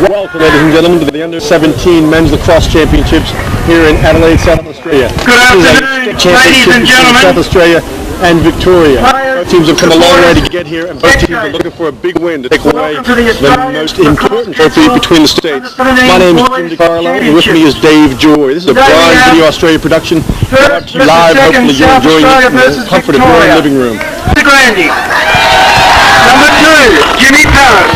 Welcome, ladies and gentlemen, to the Under-17 Men's Lacrosse Championships here in Adelaide, South Australia. Good afternoon, ladies and gentlemen. South Australia and Victoria. Both teams have come a long way to get here, and both teams are looking for a big win to take away the most important trophy between the states. My name is Jim DiCarlo, and with me is Dave Joy. This is a Blind Video Australia production. Live, hopefully you're enjoying it in the comfort of your own living room. Grandi. Number 2, Jimmy Parrott.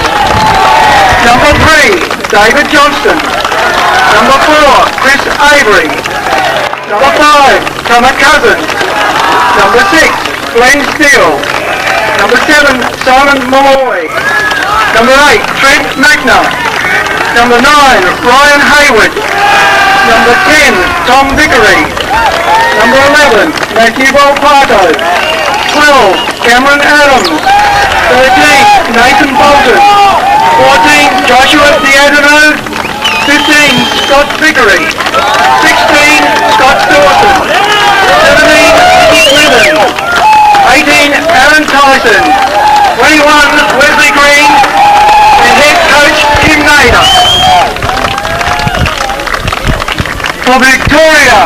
Number 3, David Johnston. Number 4, Chris Avery. Number 5, Thomas Cousins. Number 6, Glenn Steele. Number 7, Simon Malloy. Number 8, Trent Magna. Number 9, Ryan Hayward. Number 10, Tom Vickery. Number 11, Matthew Volpato. 12, Cameron Adams. 13, Nathan Bolton. 14, Joshua Diadino. 15, Scott Vickery. 16, Scott Dawson. 17, Nick Niven. 18, Aaron Tyson. 21, Wesley Green. And head coach Tim Nader. For Victoria,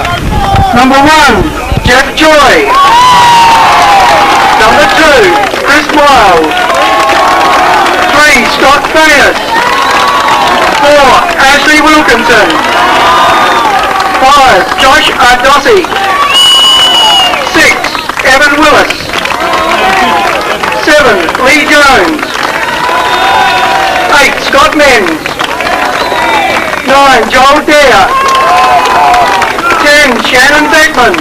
number 1, Jeff Joy. Number 2, Chris Miles. 3, Scott Thanis. 4, Ashley Wilkinson. 5, Josh Ardossi. 6, Evan Willis. 7, Lee Jones. 8, Scott Menz. 9, Joel Dare. 10, Shannon Beckman.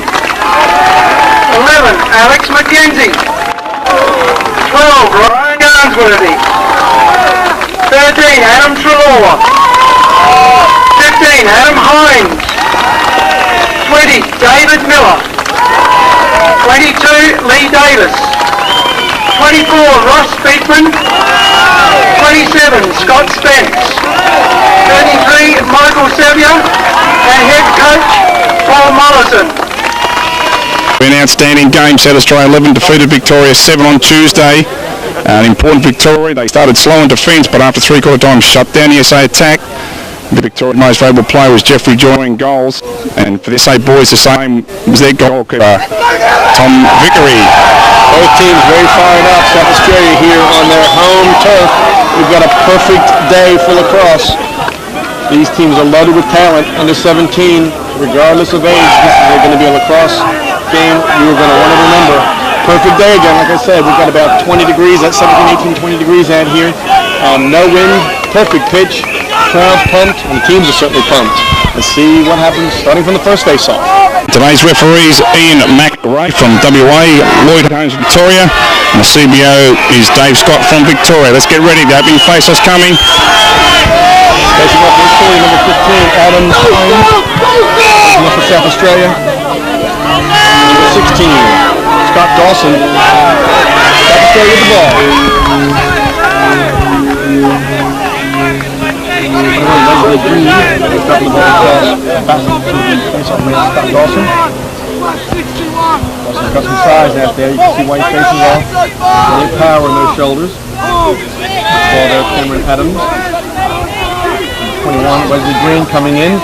11, Alex McKenzie. 12, Ryan Garnsworthy. 13, Adam Trelaw. 15, Adam Hines. 20, David Miller. 22, Lee Davis. 24, Ross Speakman. 27, Scott Spence. 33, Michael Sevier. And head coach, Paul Mollison. An outstanding game. South Australia 11 defeated Victoria 7 on Tuesday. An important victory. They started slow in defence, but after three-quarter time shut down the SA attack. The Victoria's most valuable player was Jeffrey Joy in goals, and for the SA boys the same was their goalkeeper, Tom Vickery. Both teams very fired up. South Australia here on their home turf. We've got a perfect day for lacrosse. These teams are loaded with talent. Under 17, regardless of age, this is going to be a lacrosse game you're going to want to remember. Perfect day again, like I said. We've got about 20 degrees, that's 17, 18, 20 degrees out here. No wind, perfect pitch, crowd pumped, and the teams are certainly pumped. Let's see what happens starting from the first face-off. Today's referees Ian McRae from WA, Lloyd Holmes Victoria, and the CBO is Dave Scott from Victoria. Let's get ready, the opening face-off's coming. Facing off Victoria, number 15, Adam Hines, for South Australia. Number 16, Scott Dawson. South Australia with the ball. Wesley Green has got the ball across. Scott Dawson. Dawson's got some size out there. You can see why he's facing well. Plenty of power in those shoulders. Ball there, Cameron Adams. 21, Wesley Green coming in.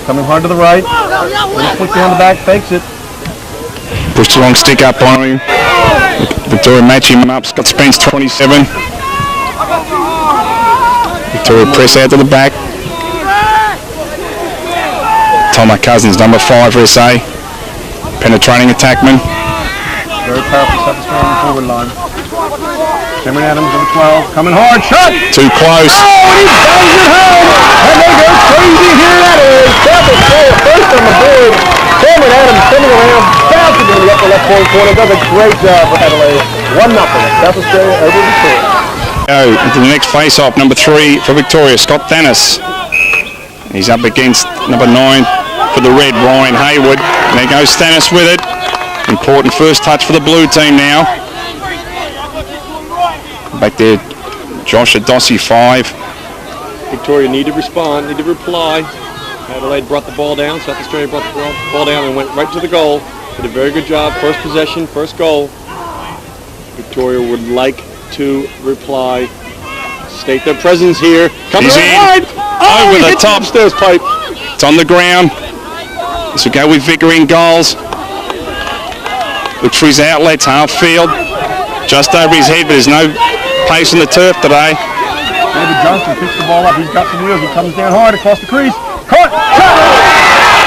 Coming hard to the right. Little flick behind the back, fakes it. Pushed the long stick up on him. Victoria matching him up. Scott Spence 27. Victoria press out to the back. Thomas Cousins, number 5 for SA. Penetrating attackman. Very powerful South Australian forward line. Cameron Adams, number 12, coming hard, shot! Too close. Oh, and he bangs it home! And they go crazy here in Adelaide. South Australia first on the board. Cameron Adams coming around, bouncing in the upper left-hand corner. Does a great job for Adelaide. 1-0. South Australia over Victoria. Go into the next face-off, number 3 for Victoria, Scott Thanis. He's up against number 9 for the red, Ryan Hayward. And there goes Thanis with it. Important first touch for the blue team now. Back there, Josh Ardossi 5. Victoria need to respond, need to reply. Adelaide brought the ball down. South Australia brought the ball down and went right to the goal. Did a very good job. First possession, first goal. Victoria would like to reply state their presence here. Coming He's in in. wide. Oh, Over he the hits top. upstairs pipe. It's on the ground. This will go with Vickery in goals. Looks for his outlets, half field. Just over his head, but there's no pace on the turf today. David Johnston picks the ball up. He's got some wheels. He comes down hard across the crease. Caught. Shot.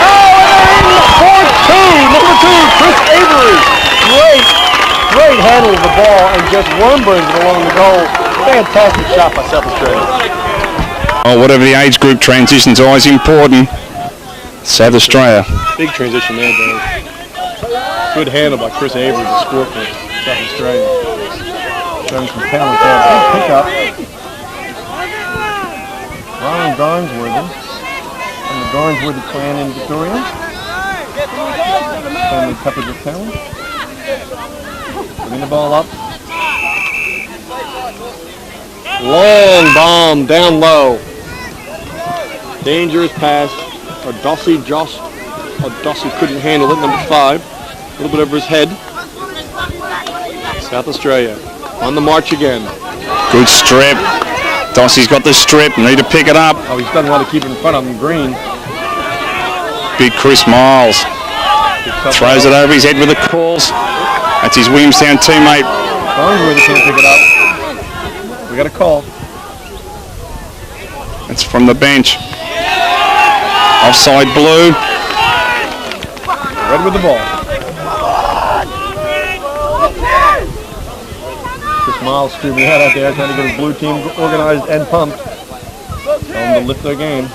Oh, and in for 2. Number 2, Chris Avery. Great handle of the ball and just worm-burns it along the goal. Fantastic shot by South Australia. Oh, whatever the age group transition's always important. South Australia. Big transition there, Dave. Good handle by Chris Avery to score for South Australia. Showing some talent there. Big pickup. Ryan Garnsworthy from the Garnsworthy clan in Victoria. Family coupled with talent. Bring the ball up. Long bomb down low. Dangerous pass. Odossi couldn't handle it. Number 5. A little bit over his head. South Australia on the march again. Good strip. Dossie's got the strip. Need to pick it up. Oh, he's done well to keep it in front of him. Green. Big Chris Miles. Throws it over his head with the calls. That's his Williamstown teammate. Garnsworthy can't pick it up. We got a call. It's from the bench. Offside blue. Red with the ball. Chris Miles screwed me out out there trying to get his blue team organized and pumped. Tell them to lift their game.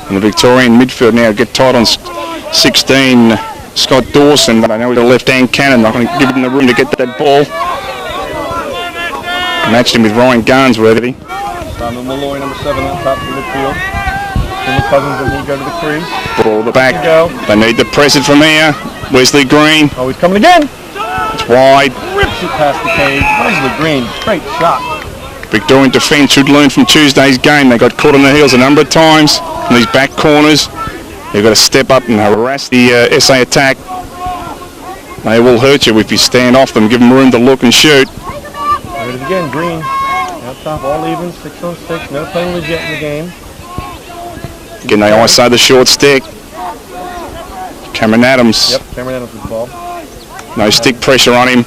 And the Victorian midfield now get tight on 16, Scott Dawson, but I know he's a left-hand cannon. Not going to give him the room to get that ball. Matched him with Ryan Garnsworthy. Simon Malloy, number 7, on top of the midfield. Timmy Cousins and he go to the crease. Ball the back. They need to press it from here. Wesley Green. Oh, he's coming again. It's wide. Rips it past the cage. Wesley Green, great shot. Victorian defence should learn from Tuesday's game. They got caught on the heels a number of times in these back corners. They've got to step up and harass the SA attack. They will hurt you if you stand off them, give them room to look and shoot. There it is again, Green. Out top, all even, 6 on 6. No penalties yet in the game. Again, they always say the short stick. Cameron Adams. Yep, Cameron Adams with the ball. No stick pressure on him.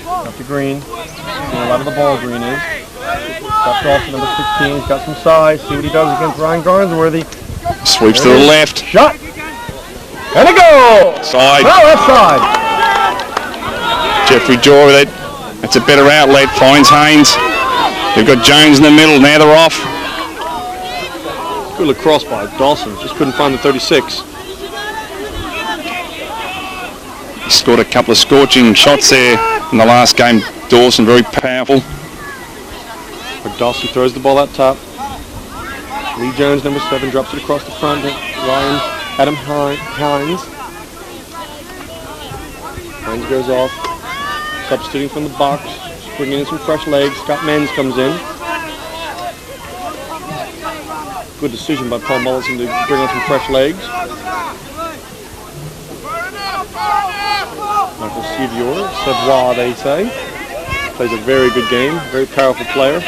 Up to Green. See a lot of the ball, Green is. Steps off to number 16. He's got some size. See what he does against Ryan Garnsworthy. Sweeps to the left. Shot. And a goal. Side. No, that's side. Jeffrey Jaw with it. That's a better outlet. Finds Haynes. They've got Jones in the middle. Now they're off. Good lacrosse by Dawson. Just couldn't find the 36. He scored a couple of scorching shots there in the last game. Dawson very powerful. Dawson throws the ball out top. Lee Jones, number 7, drops it across the front. Adam Hines. Hines goes off. Substituting from the box. Bringing in some fresh legs. Scott Menz comes in. Good decision by Paul Mullison to bring on some fresh legs. Michael Sevior, they say. Plays a very good game. Very powerful player.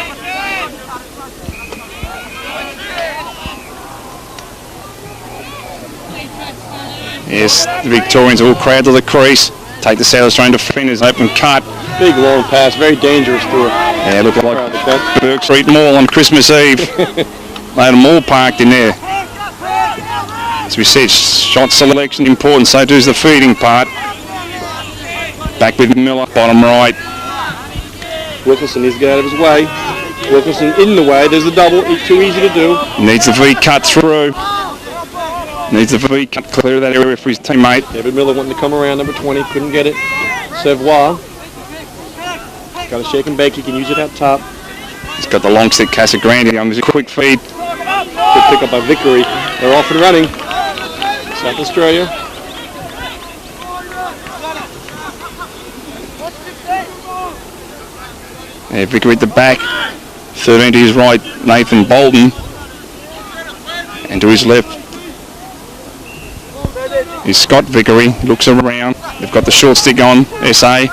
Yes, the Victorians all crowd to the crease. Take the South Australian defenders, open cut. Big long pass, very dangerous through it. Yeah, look like Burke Street Mall on Christmas Eve. They had them all parked in there. As we said, shot selection important, so too is the feeding part. Back with Miller, bottom right. Wilkinson needs to get out of his way. Wilkinson in the way, there's the double, too easy to do. Needs the V cut through. Needs the V cut clear of that area for his teammate. David Miller wanting to come around, number 20, couldn't get it. Sevois. Got a shake and bake, he can use it out top. He's got the long stick, Casagrande on. There's a quick feed. Good pick up by Vickery. They're off and running. South Australia. Yeah, Vickery at the back. 13 to his right, Nathan Bolden. And to his left is Scott Vickery. Looks around. They've got the short stick on, SA.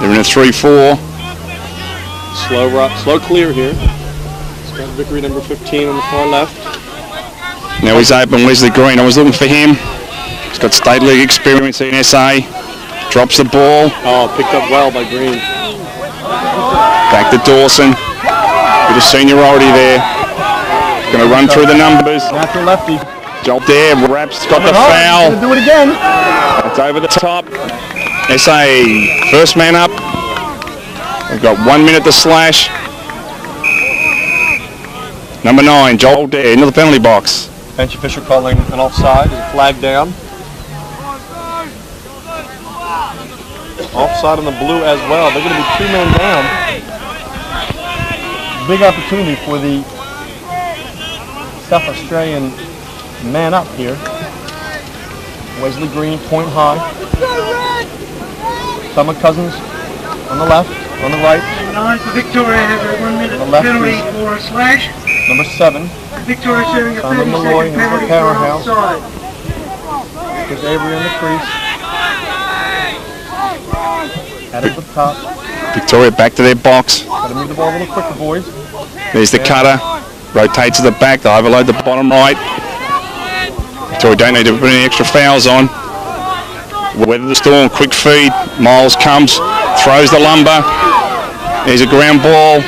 They're in a 3-4. Slow clear here. Scott Vickery, number 15 on the far left. Now he's open. Wesley Green. I was looking for him. He's got state league experience in SA. Drops the ball. Oh, picked up well by Green. Back to Dawson. Bit of seniority there. Going to run through the numbers. Natural lefty. Job there. Raps got the foul. Gonna do it again. It's over the top. SA first man up. We've got 1 minute to slash. Number 9, Joel Dare, into the penalty box. Bench official calling an offside. There's a flag down. Offside on the blue as well. They're going to be 2 men down. Big opportunity for the South Australian man up here. Wesley Green, point high. Summer Cousins on the left, on the right. Number 9 for Victoria has a 1 minute The left penalty is- for a slash. Number 7, Victoria serving a Simon 30-second Malloy, number penalty for Powerhouse. offside. there's Avery on the crease. Out of the top. Victoria back to their box. Got to move the ball a little quicker, boys. There's the cutter. Rotates to the back. They overload the bottom right. Victoria don't need to put any extra fouls on. Weather the storm. Quick feed. Miles comes. Throws the lumber. There's a ground ball.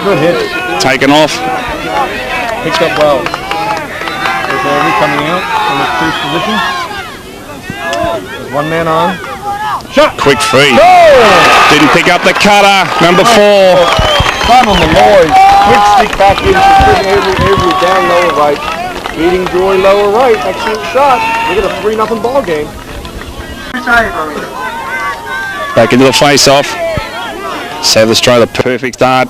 Good hit. Taken off. Picked up well. There's Avery coming out from the crease position. There's 1 man on. Shot! Quick feed. Oh! Didn't pick up the cutter. Number 4. Simon Malloy. Quick stick back in. Avery down lower right. Beating Joy lower right. Excellent shot. Look at a 3-0 ball game. Back into the face-off. South Australia, perfect start.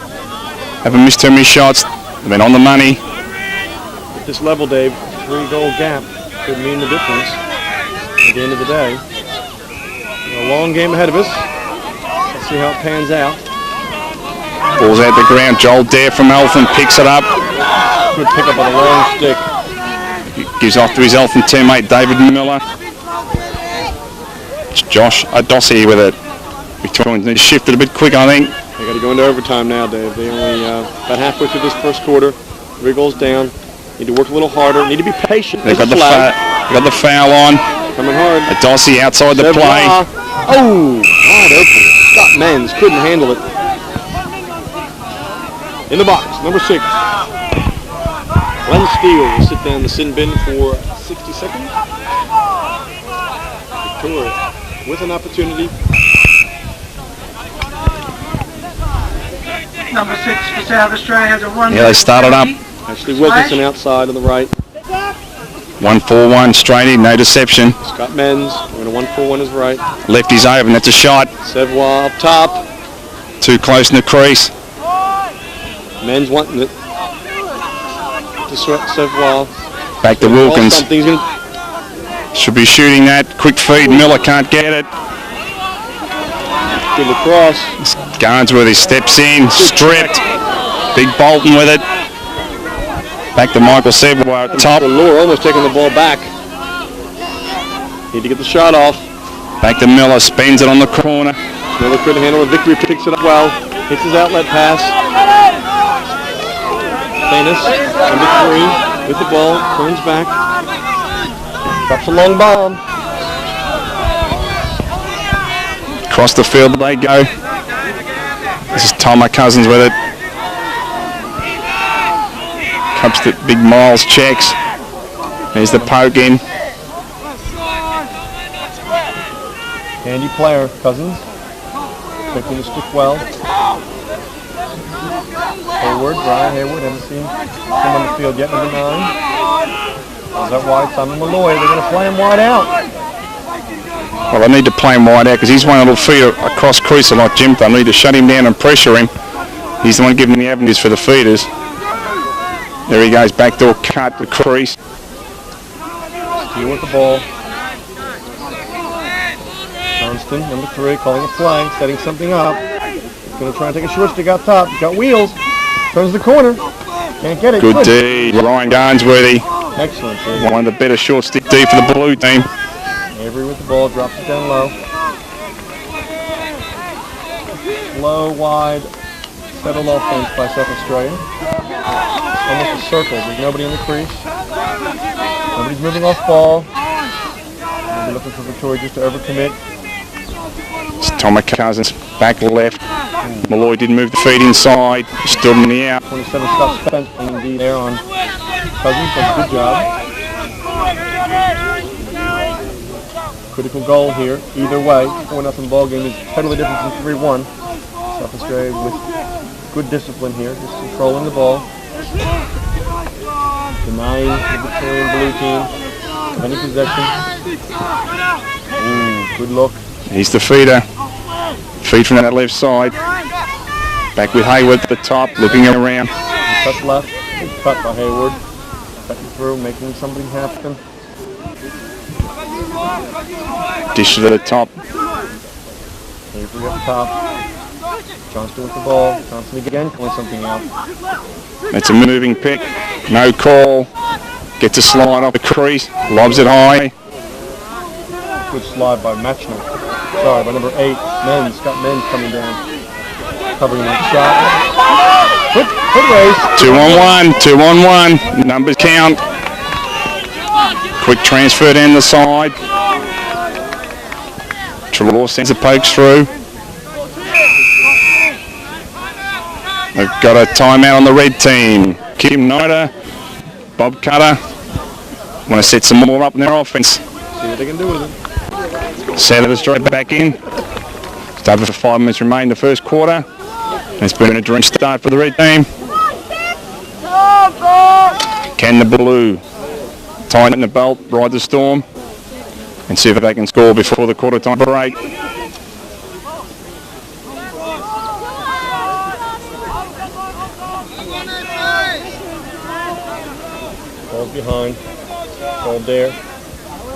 Haven't missed too many shots. They've been on the money. At this level, Dave, 3-goal gap could mean the difference at the end of the day. A long game ahead of us. Let's see how it pans out. Ball's out the ground. Joel Dare from Eltham picks it up. Good pick up on a long stick. Gives off to his Eltham teammate David Miller. It's Josh Adossi with it. Victorians need to shift it a bit quick, I think. They got to go into overtime now, Dave. They only about halfway through this first quarter. 3 goals down. Need to work a little harder. Need to be patient. They've got the foul on. Coming hard. Adossi outside the play. Oh, wide open. Scott Menz couldn't handle it. In the box, number 6. Glenn Steele will sit down the sin bin for 60 seconds. Victoria with an opportunity. Number 6 for South Australia has a 1 Yeah, they started up. Ashley Wilkinson outside on the right. 1-4-1 straight in, no deception. Scott Menz, we're in a 1-4-1 is right. Lefty's over, that's a shot. Sevwa up top. Too close in the crease. Menz wanting it. To Sevwa. Back to Wilkins. Something's gonna Should be shooting that. Quick feed. Miller can't get it. Good lacrosse. Garnsworthy steps in. Stripped. Big Bolton with it. Back to Michael Sevwa at the top. Lure almost taking the ball back. Need to get the shot off. Back to Miller. Spins it on the corner. Miller couldn't handle it. Victory picks it up well. Hits his outlet pass. Thanis, number 3, with the ball. Turns back. Drops a long bomb. Across the field they go. This is Thomas Cousins with it. Comes to big Miles checks. There's the poke in. Handy player, Cousins. Picking the stick well. Hayward, Brian Hayward, haven't seen him on the field yet, number 9. Is that wide? Simon Malloy, they're going to play him wide out. Well, I need to play him wide out because he's one little feeder across crease like Jim. I need to shut him down and pressure him. He's the one giving the avenues for the feeders. There he goes, backdoor cut, the crease. Steele with the ball. Johnston, number 3, calling a flag, setting something up. Going to try and take a short stick out top. Got wheels. Turns the corner. Can't get it. Good D. Ryan Garnsworthy. Excellent. One of the better short stick D for the blue team. Avery with the ball. Drops it down low. Slow, wide, settled offense by South Australia. Almost a circle. There's nobody in the crease. Nobody's moving off ball. We'll be looking for Victoria just to overcommit. It's Thomas Cousins, back left. Malloy didn't move the feet inside. Stood in the out. 27 stops spent indeed there on Cousins. That's a good job. Critical goal here. Either way, 4-0 ball game is totally different from 3-1. South Australia with good discipline here, just controlling the ball. Denying the Victorian blue team of any possession. Ooh, good look. He's the feeder. Feed from that left side. Back with Hayward at the top, looking around. Cut left. Good cut by Hayward. Cutting through, making something happen. Dish to the top. Avery up top. Johnston with the ball. Johnston again pulling something out. It's a moving pick. No call. Gets a slide off the crease. Lobs it high. Good slide by Matchner. Sorry, by number 8, Menz. Scott Menz coming down. Covering that shot. Good race. 2 on 1. Numbers count. Quick transfer down the side. Trelaw sends the pokes through. They've got a timeout on the red team. Kim Nida, Bob Cutter want to set some more up in their offense. See what they can do with it. Set it straight back in. Just over 5 minutes remain in the first quarter. It's been a drenched start for the red team. Can the blue tighten the belt, ride the storm, and see if they can score before the quarter time break? Ball's behind. Ball there.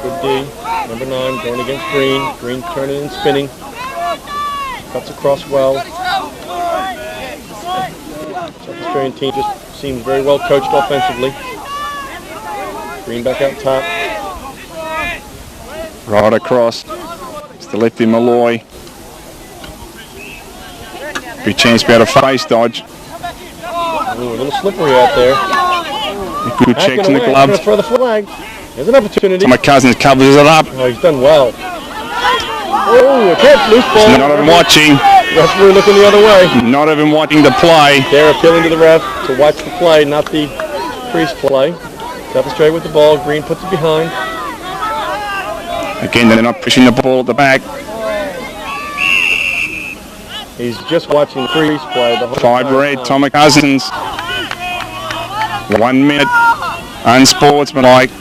Good D. Number 9 going against Green. Green turning and spinning. Cuts across well. South Australian team just seems very well coached offensively. Green back out top. Right across. It's the lefty Malloy. Big chance to be able to face dodge. Ooh, a little slippery out there. Good checks in the Going gloves. to throw the flag. There's an opportunity. My cousin covers it up. Oh, he's done well. Oh, a catch, loose ball. Not even watching. Referee looking the other way. Not even watching the play. They're appealing to the ref to watch the play, not the crease play. South Australia with the ball. Green puts it behind. Again, they're not pushing the ball at the back. He's just watching the crease play the whole 5 time. red, Thomas Cousins. 1 minute. Unsportsmanlike.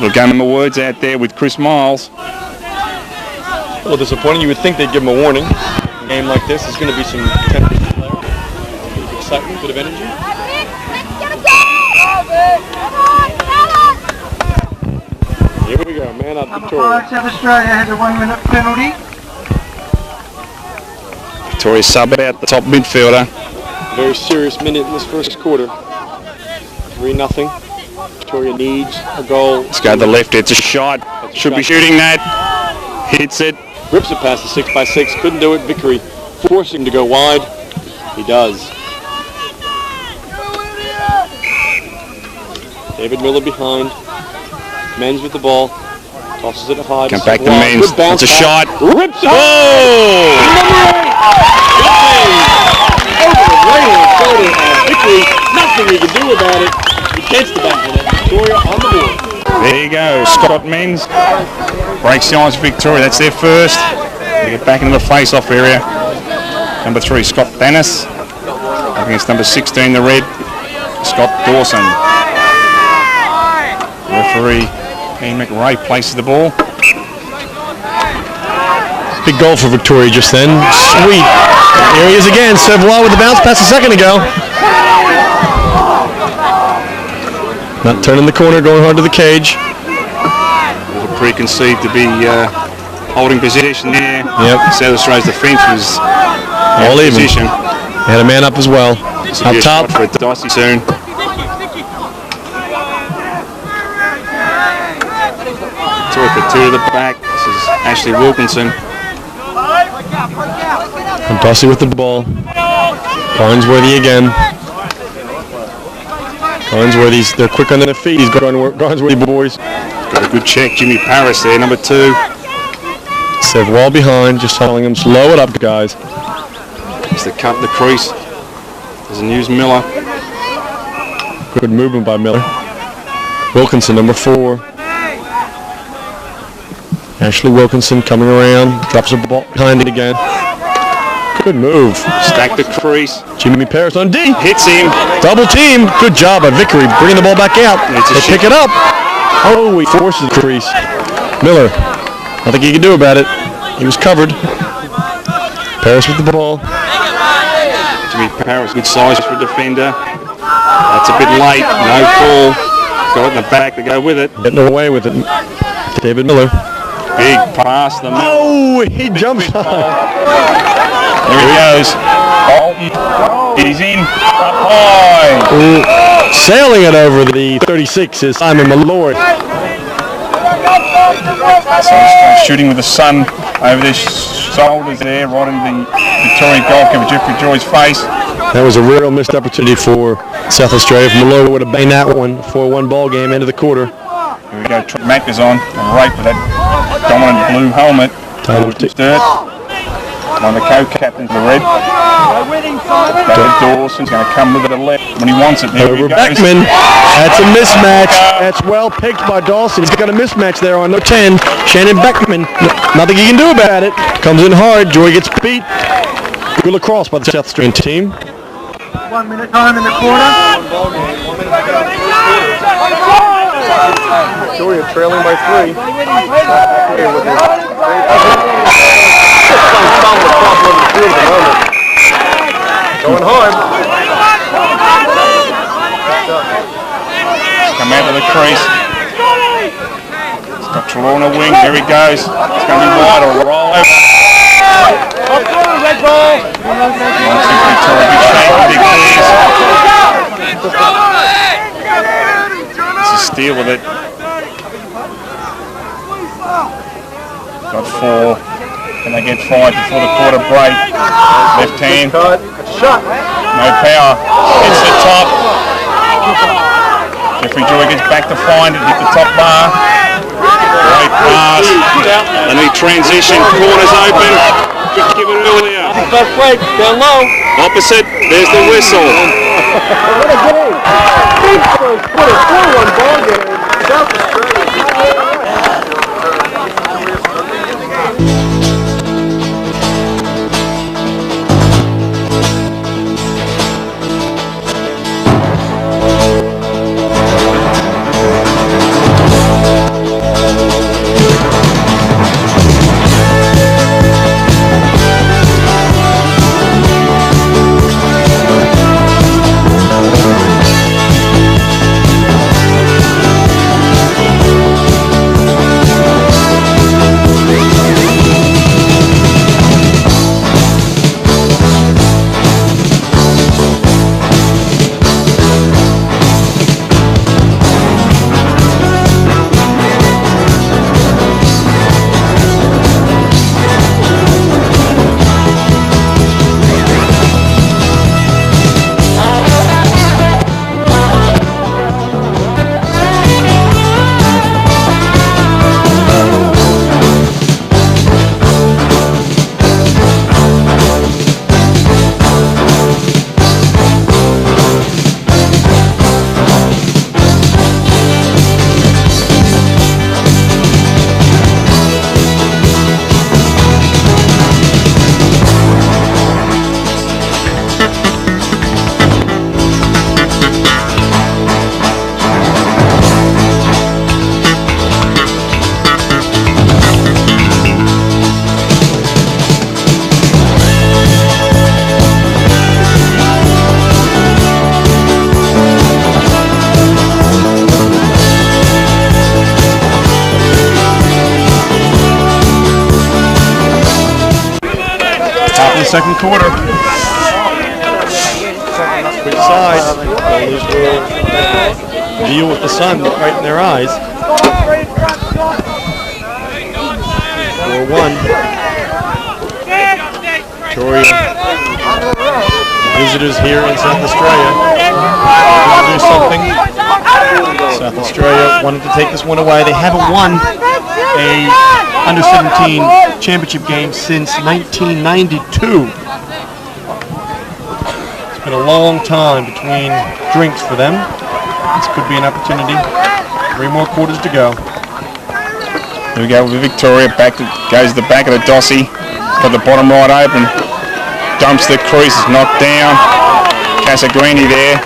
Little game of words out there with Chris Miles. A little disappointing. You would think they'd give him a warning. A game like this, there's going to be some temperature there. Bit of excitement, bit of energy. Here we go, man up Victoria. South Australia has a 1-minute penalty. Victoria sub out the top midfielder. Very serious minute in this first quarter. 3-0. Victoria needs a goal. Let's go to the left. It's a shot. Should be shooting that. Hits it. Rips it past the 6x6. Couldn't do it. Vickery forcing him to go wide. He does. David Miller behind. Menz with the ball. Tosses it high. Come back to Menz. It's a shot. Rips it. Oh! Over the railing shoulder of Vickery. Nothing he can do about it. He gets the back of it. Victoria on the board. There you go. Scott Menz breaks the ice for Victoria. That's their first. They get back into the face-off area. Number 3, Scott Dennis. Up against number 16, the red, Scott Dawson. Referee Ian McRae places the ball. Big goal for Victoria just then. Sweet. Here he is again. Served well with the bounce pass a second ago. Not turning the corner, going hard to the cage. A little preconceived to be holding possession there. Yep. South Australia's defence was All even. position. Had a man up as well. Up top. For a dicey soon. Toy for 2 to the back. This is Ashley Wilkinson. And Dossie with the ball. Garnsworthy again. Garnsworthy's, they're quick on their feet. These Garnsworthy boys. Got a good check. Jimmy Paris there, number 2. Sev well behind, just telling them slow it up, guys. It's the cut the crease. Doesn't use Miller. Good movement by Miller. Wilkinson, number 4. Ashley Wilkinson coming around, drops the ball behind it again. Good move. Stack the crease. Jimmy Paris on D. Hits him. Double team. Good job by Vickery bringing the ball back out. They pick it up. Oh, he forces the crease. Miller, nothing he can do about it. He was covered. Paris with the ball. Jimmy Paris, good size for a defender. That's a bit late. No call. Got it in the back to go with it. Getting away with it. David Miller. Big pass. The oh, he jumps high. There he goes. He's in. Up high. Sailing it over the 36 is Simon Malloy. So shooting with the sun over their shoulders there, right in the Victorian goalkeeper Jeffrey Joy's face. That was a real missed opportunity for South Australia. If Malloy would have banged that one, 4-1 ball game, end of the quarter. Here we go. Mac is on right with that dominant blue helmet. Dirt. One of the co-captains, the red. David Dawson's going to come with it to the left when he wants it. There over Beckman. That's a mismatch. That's well picked by Dawson. He's got a mismatch there on no 10. Shannon Beckman. Nothing he can do about it. Comes in hard. Joy gets beat. Good lacrosse by the South Australian team. 1 minute time in the corner. Victoria trailing by 3. Going hard. Come out of the crease. It's got Trelawney wing. There he goes. It's going to be wide or roll over. Red ball. Once Victoria, big shape, big clears. It's a steal with it. Got 4. And they get 5 before the quarter break. Left hand. No power. Hits the top. Jeffrey Joy gets back to find it. Hit the top bar. Great pass. And he transition. Corners open. Could give it earlier. First break. Down low. Opposite. There's the whistle. What a game. What a 4-1 ball game. South Australia. Second quarter. Quick side. Bowlers will deal with the sun right in their eyes. 4-1. Victoria, visitors here in South Australia. They're going to do something. South Australia wanted to take this one away. They haven't won a under-17 championship game since 1992. It's been a long time between drinks for them. This could be an opportunity. 3 more quarters to go. Here we go with Victoria. Goes to the back of the Dossie. Got the bottom right open. Dumps the crease. Is knocked down. Casagrini there.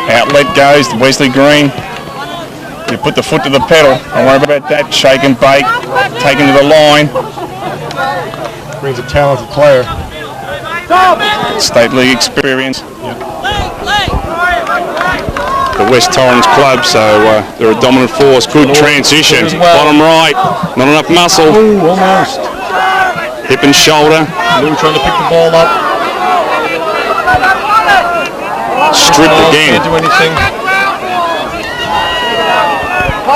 Outlet goes to Wesley Green. You put the foot to the pedal. Don't worry about that. Shake and bake. Taken to the line. Brings a talented player. State League experience. The West Torrens club, so they're a dominant force. Good transition. Bottom right. Not enough muscle. Ooh, almost. Hip and shoulder. Lou trying to pick the ball up. Stripped again. Can't do anything.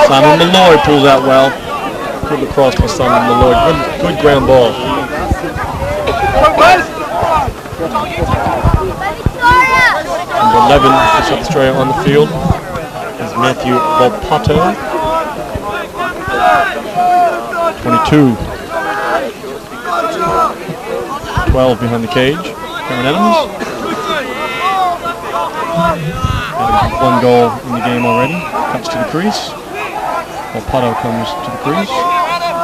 Simon Malloy pulls out well. Good lacrosse by Simon Malloy. Good ground ball. Number 11 for South Australia on the field is Matthew Volpato. 22. 12 behind the cage. Cameron Adams. Adams with 1 goal in the game already. Cuts to the crease. Volpato comes to the crease.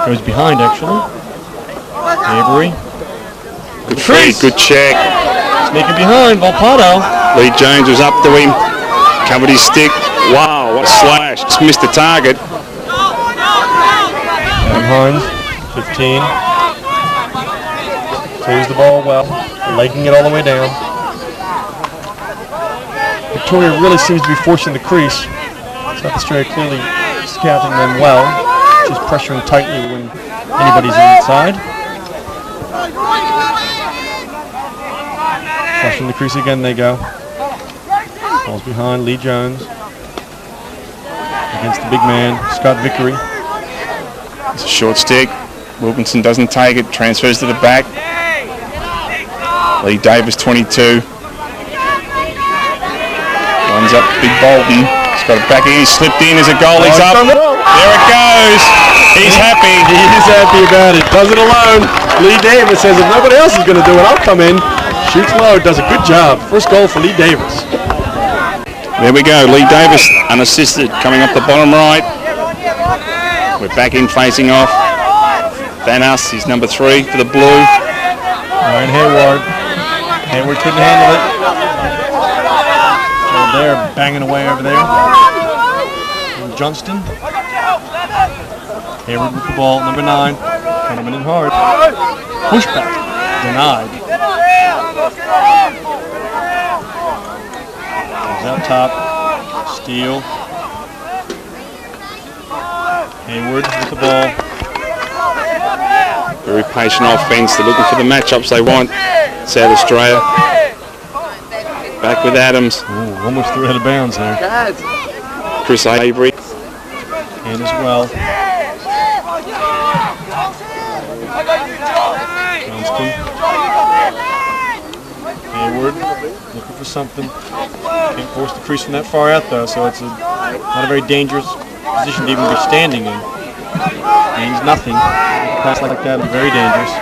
Goes behind actually. Avery. Good feed, good check. Sneaking behind Volpato. Lee Jones was up to him. Covered his stick. Wow, what a slash. Just missed the target. Adam Hines, 15. Clears the ball well. Legging it all the way down. Victoria really seems to be forcing the crease. South Australia clearly scouting them well. Just pressuring tightly when anybody's inside. Flushing the crease again they go. Ball's behind Lee Jones. Against the big man, Scott Vickery. It's a short stick. Wilkinson doesn't take it. Transfers to the back. Lee Davis, 22. Runs up Big Bolton. He's got it back in. He's slipped in as a goal. He's up. There it goes. He's happy. He is happy about it. Does it alone. Lee Davis says if nobody else is going to do it, I'll come in. Shoots low. Does a good job. First goal for Lee Davis. There we go. Lee Davis unassisted coming up the bottom right. We're back in facing off. Thanos, he's number 3 for the blue. Ryan Hayward. Hayward couldn't handle it. So they're banging away over there. And Johnston. Hayward with the ball, number 9. Coming in hard. Pushback. Denied. He's out top. Steele. Hayward with the ball. Very patient offense. They're looking for the matchups they want. South Australia. Back with Adams. Ooh, almost threw out of bounds there. Chris Avery. And as well. Johnston. Hayward looking for something. Can't force the crease from that far out though, so it's not a very dangerous position to even be standing in. Means nothing. A pass like that is very dangerous.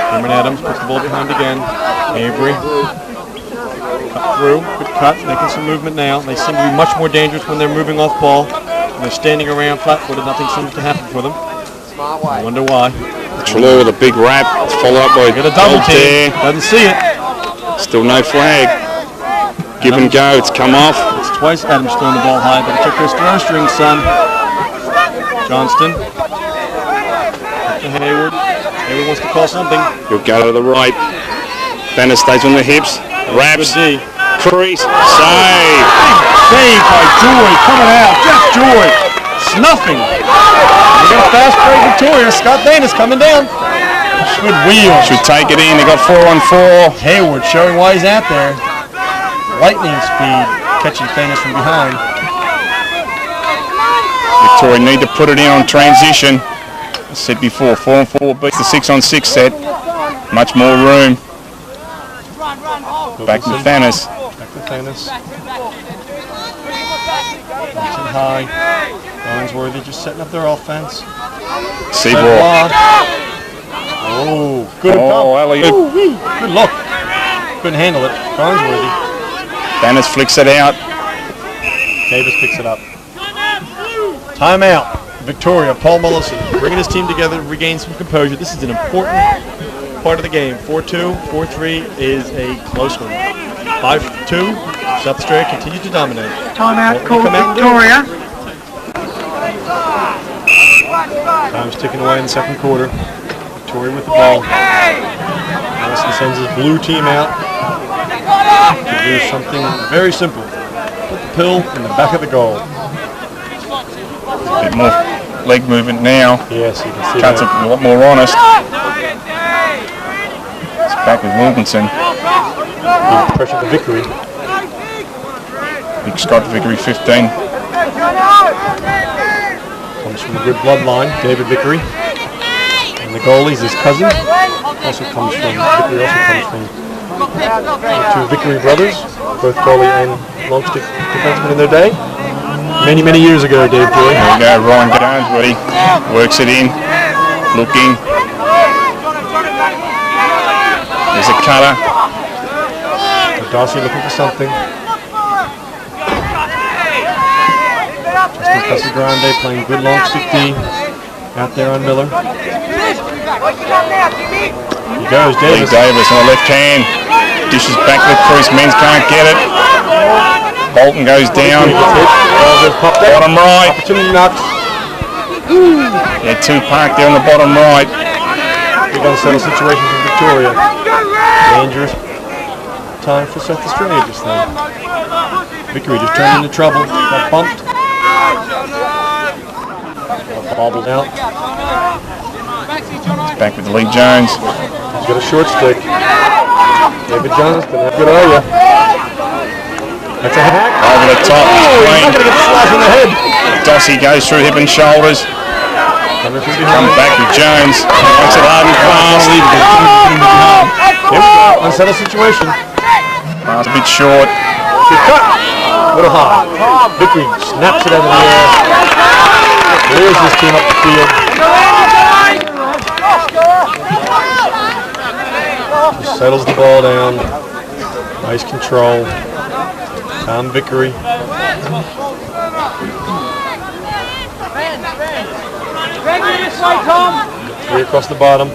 Cameron Adams puts the ball behind again. Avery. Cut through. Good cut. Making some movement now. They seem to be much more dangerous when they're moving off ball. When they're standing around flat-footed, nothing seems to happen for them. I wonder why. Trelaw with a big wrap. It's followed up by Got a double team. Doesn't see it. Still no flag. Give and go. It's come off. It's twice Adams throwing the ball high, but it took his throw string, son. Johnston. Up to Hayward. Hayward wants to call something. He'll go to the right. Banner stays on the hips. Wraps. Crease. Save. Save by Joy coming out. Jeff Joy snuffing. We're going to fast break Victoria. Scott Danis coming down. Good wheel. Should take it in. They got 4-on-4. Hayward showing why he's out there. Lightning speed catching Danis from behind. Victoria need to put it in on transition. said before, 4-on-4 beats the 6-on-6 set. Much more room. Back to Thanos. Back to Thanos. Nice and high. Farnsworthy just setting up their offense. Seaboard. Oh, good good look. Couldn't handle it. Farnsworthy. Thanos flicks it out. Davis picks it up. Timeout. Victoria, Paul Mullison bringing his team together to regain some composure. This is an important part of the game. 4-2, 4-3 is a close one. 5-2, South Australia continues to dominate. Timeout called Victoria. Time's ticking away in the second quarter. Victoria with the ball. Mullison sends his blue team out to do something very simple. Put the pill in the back of the goal. A bit more leg movement now. Yes, you can see Cuts that. a lot more honest. It's back with Wilkinson. Pressure for Vickery. Big Scott Vickery, 15. Comes from a good bloodline, David Vickery. And the goalie's his cousin. Also comes from Vickery. Also comes from the two Vickery brothers, both goalie and long stick defensemen in their day. Many, many years ago, Dave Joy. There we go, Ryan Garnswoody works it in, looking. There's a cutter. Darcy looking for something. Justin Casagrande playing good long stick D out there on Miller. He goes, Lee Davis. Davis on the left hand. Dishes back to the crease. Men's can't get it. Bolton goes down. Bottom right. Opportunity knocks. Yeah, two parked there on the bottom right. Big unsettled situation for Victoria. Dangerous time for South Australia just then. Vickery just turned into trouble. Got bumped. Bobbled out. He's back with Lee Jones. He's got a short stick. David Johnston, how good are you? That's a hack. Over the top. Oh, he's not going to get the slash in the head. Dossie goes through hip and shoulders. Coming from Comes behind. back with Jones. Wants it hard and fast. Here we go. Unsettled situation. Pass a bit short. Good cut. Little high. Vickery snaps it out of the air. There's his team up the field. Just settles the ball down. Nice control. Tom Vickery. Three across the bottom.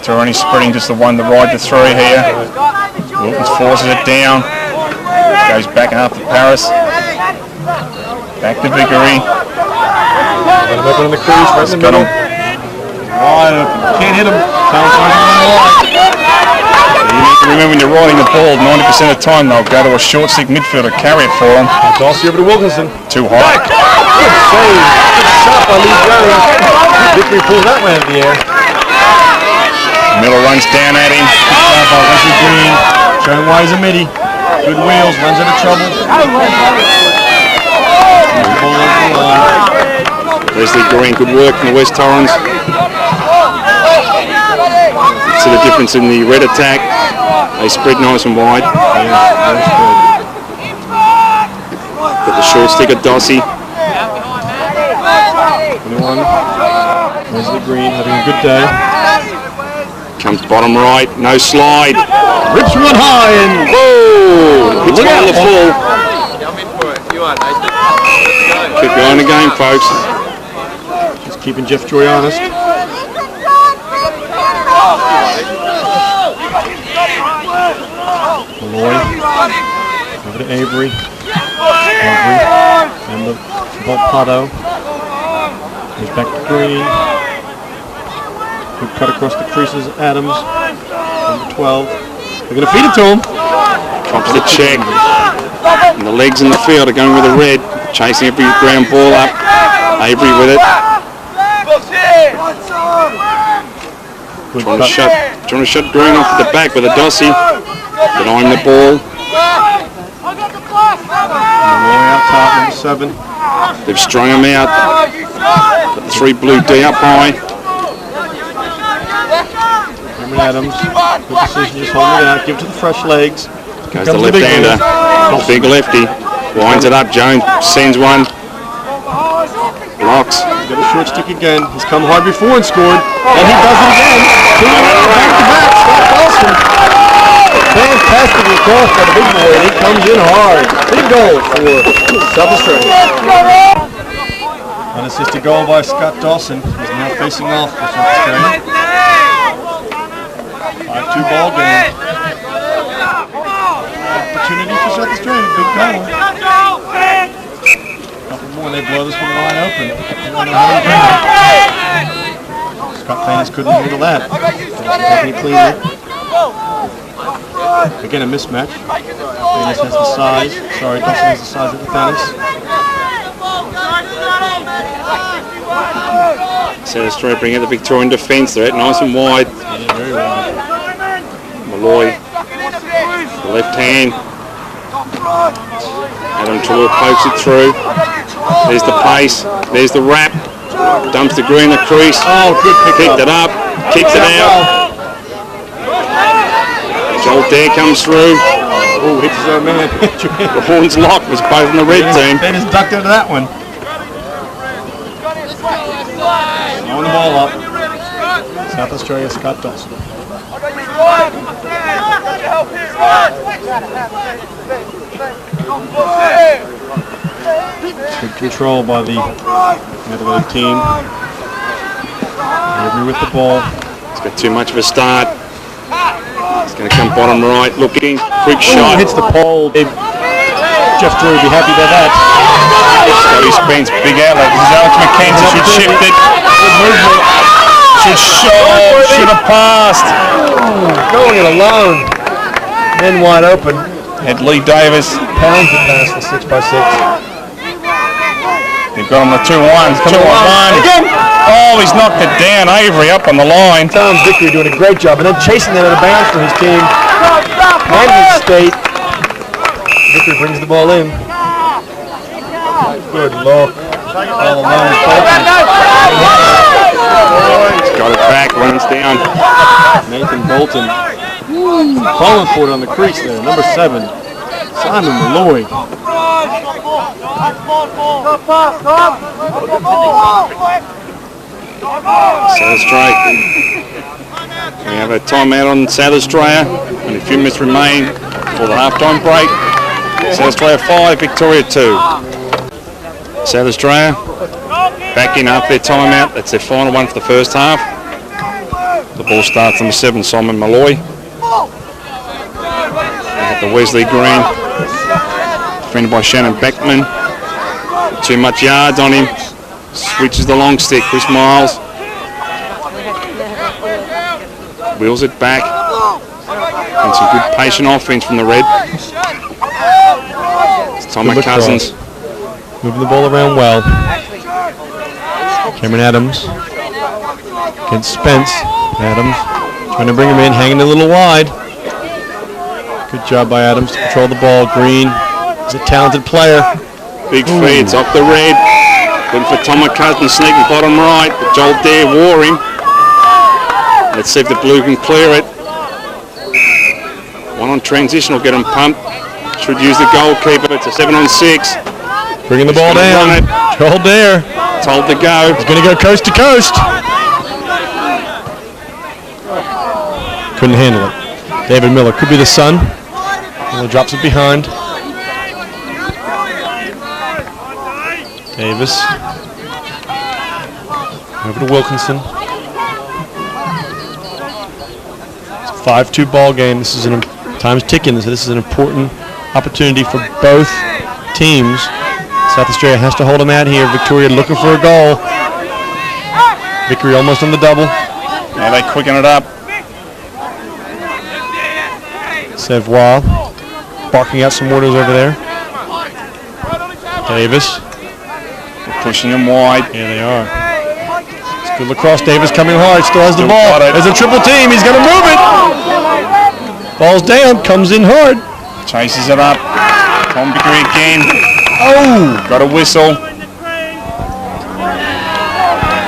They're only spreading just the one to ride the three here. Wilkins forces it down. Goes back up to Paris. Back to Vickery. Got him open in the crease, right in the Got middle. him. Wide open. Can't hit him. You need to remember when you're riding the ball, 90% of the time they'll go to a short stick midfielder, carry it for them. Darcy over to Wilkinson. Too high. Good save. Good shot by Lee Jones. Vickery pulls that one out of the air. Miller runs down at him. Good shot by Wesley Green. Showing why he's a midi. Good wheels. Runs out of trouble. Wesley Green, good work from the West Torrens. See the difference in the red attack. They spread nice and wide. Got the short stick of Dossie. 21. Wesley Green having a good day. Comes bottom right, no slide. Rips one high and Whoa! Hits one on the full. Keep going the game, folks. just keeping Jeff Joy honest. Malloy over to Avery. Avery and the Volpato. He's back to Green. Good cut across the creases. Adams, number 12. They're going to feed it to him. Drops the check. And the legs in the field are going with the red. Chasing every ground ball up. Avery with it. Good Trying to shut Green off at the back with a Dossie. Denying the ball. Malloy out top, number 7. They've strung him out. Got the 3 blue D up high. Cameron Adams, good decision, just holding it out, give it to the fresh legs. Goes the left-hander, big lefty, winds it up, Jones sends one, blocks. He's got a short stick again, he's come hard before and scored, and he does it again. Back-to-back, Scott Dawson. Fantastic lacrosse by the big boy, and he comes in hard. Big goal for South Australia. Unassisted goal by Scott Dawson, he's now facing off for South Australia. 5-2 ball game. Opportunity for South Australia, big goal. Couple more, they blow this one wide open. Scott Fanners couldn't handle that. Taking it cleanly. Again, a mismatch. Fanners has the size. Sorry, Dawson has the size of the Fanners. South Australia bring out the Victorian defence. They're out nice and wide. Yeah, very wide. Malloy, the left hand. Adam Trelaw pokes it through. There's the pace. There's the wrap. Dumps the green the crease. Oh, good pick. Picked it up. Kicks it out. Joel Dare comes through. Oh, hits his own man. The horns locked. Was both on the red team. Fanners ducked into that one. Throwing the ball up. South Australia, Scott Dawson. Good control by the Adelaide team. Avery with the ball. It's got too much of a start. It's going to come bottom right. Looking. Quick shot. Hits the pole. Jeff Drew will be happy about that. Scotty Spence, big outlet. This is Alex McKenzie. Should shift it. Good movement. Should have passed. Going it alone. Men wide open. Had Lee Davis. Pounds to pass the 6x6. They've got him the 2-1. 2-1. Again. Oh, he's knocked it down. Avery up on the line. Tom Vickery doing a great job, and then chasing that out of bounds for his team. Management State. Vickery brings the ball in. Good look. All alone. He's got it back. Runs down. Nathan Bolton. Calling for it on the crease there. Number 7. Simon Malloy. South Australia. We have a timeout on South Australia. Only a few minutes remain for the halftime break. South Australia 5, Victoria 2. South Australia backing up their timeout. That's their final one for the first half. The ball starts number 7, Simon Malloy. At the Wesley Green. Defended by Shannon Beckman. Too much yards on him. Switches the long stick, Chris Miles. Wheels it back. And some good patient offense from the red. It's Thomas Cousins. Moving the ball around well. Cameron Adams against Spence. Adams trying to bring him in, hanging a little wide. Good job by Adams to control the ball. Green is a talented player. Big feeds off the red. Looking for Thomas Cousins sneaking bottom right, but Joel Dare wore him. Let's see if the blue can clear it. One on transition will get him pumped. Should use the goalkeeper. It's a 7-on-6. Bringing the ball down. Joel Dare. Told to go. He's going to go coast to coast. Couldn't handle it. David Miller could be the son. Miller drops it behind. Davis. Over to Wilkinson. It's a 5-2 ball game. This is time's ticking. So this is an important opportunity for both teams. South Australia has to hold them out here. Victoria looking for a goal. Vickery almost on the double. Now they quicken it up. Savoie barking out some orders over there. Davis. They're pushing him wide. Here they are. It's good lacrosse. Davis coming hard. Still has the Still ball. got it. There's a triple team. He's going to move it. Ball's down. Comes in hard. Chases it up. Tom Vickery again. Oh! Got a whistle.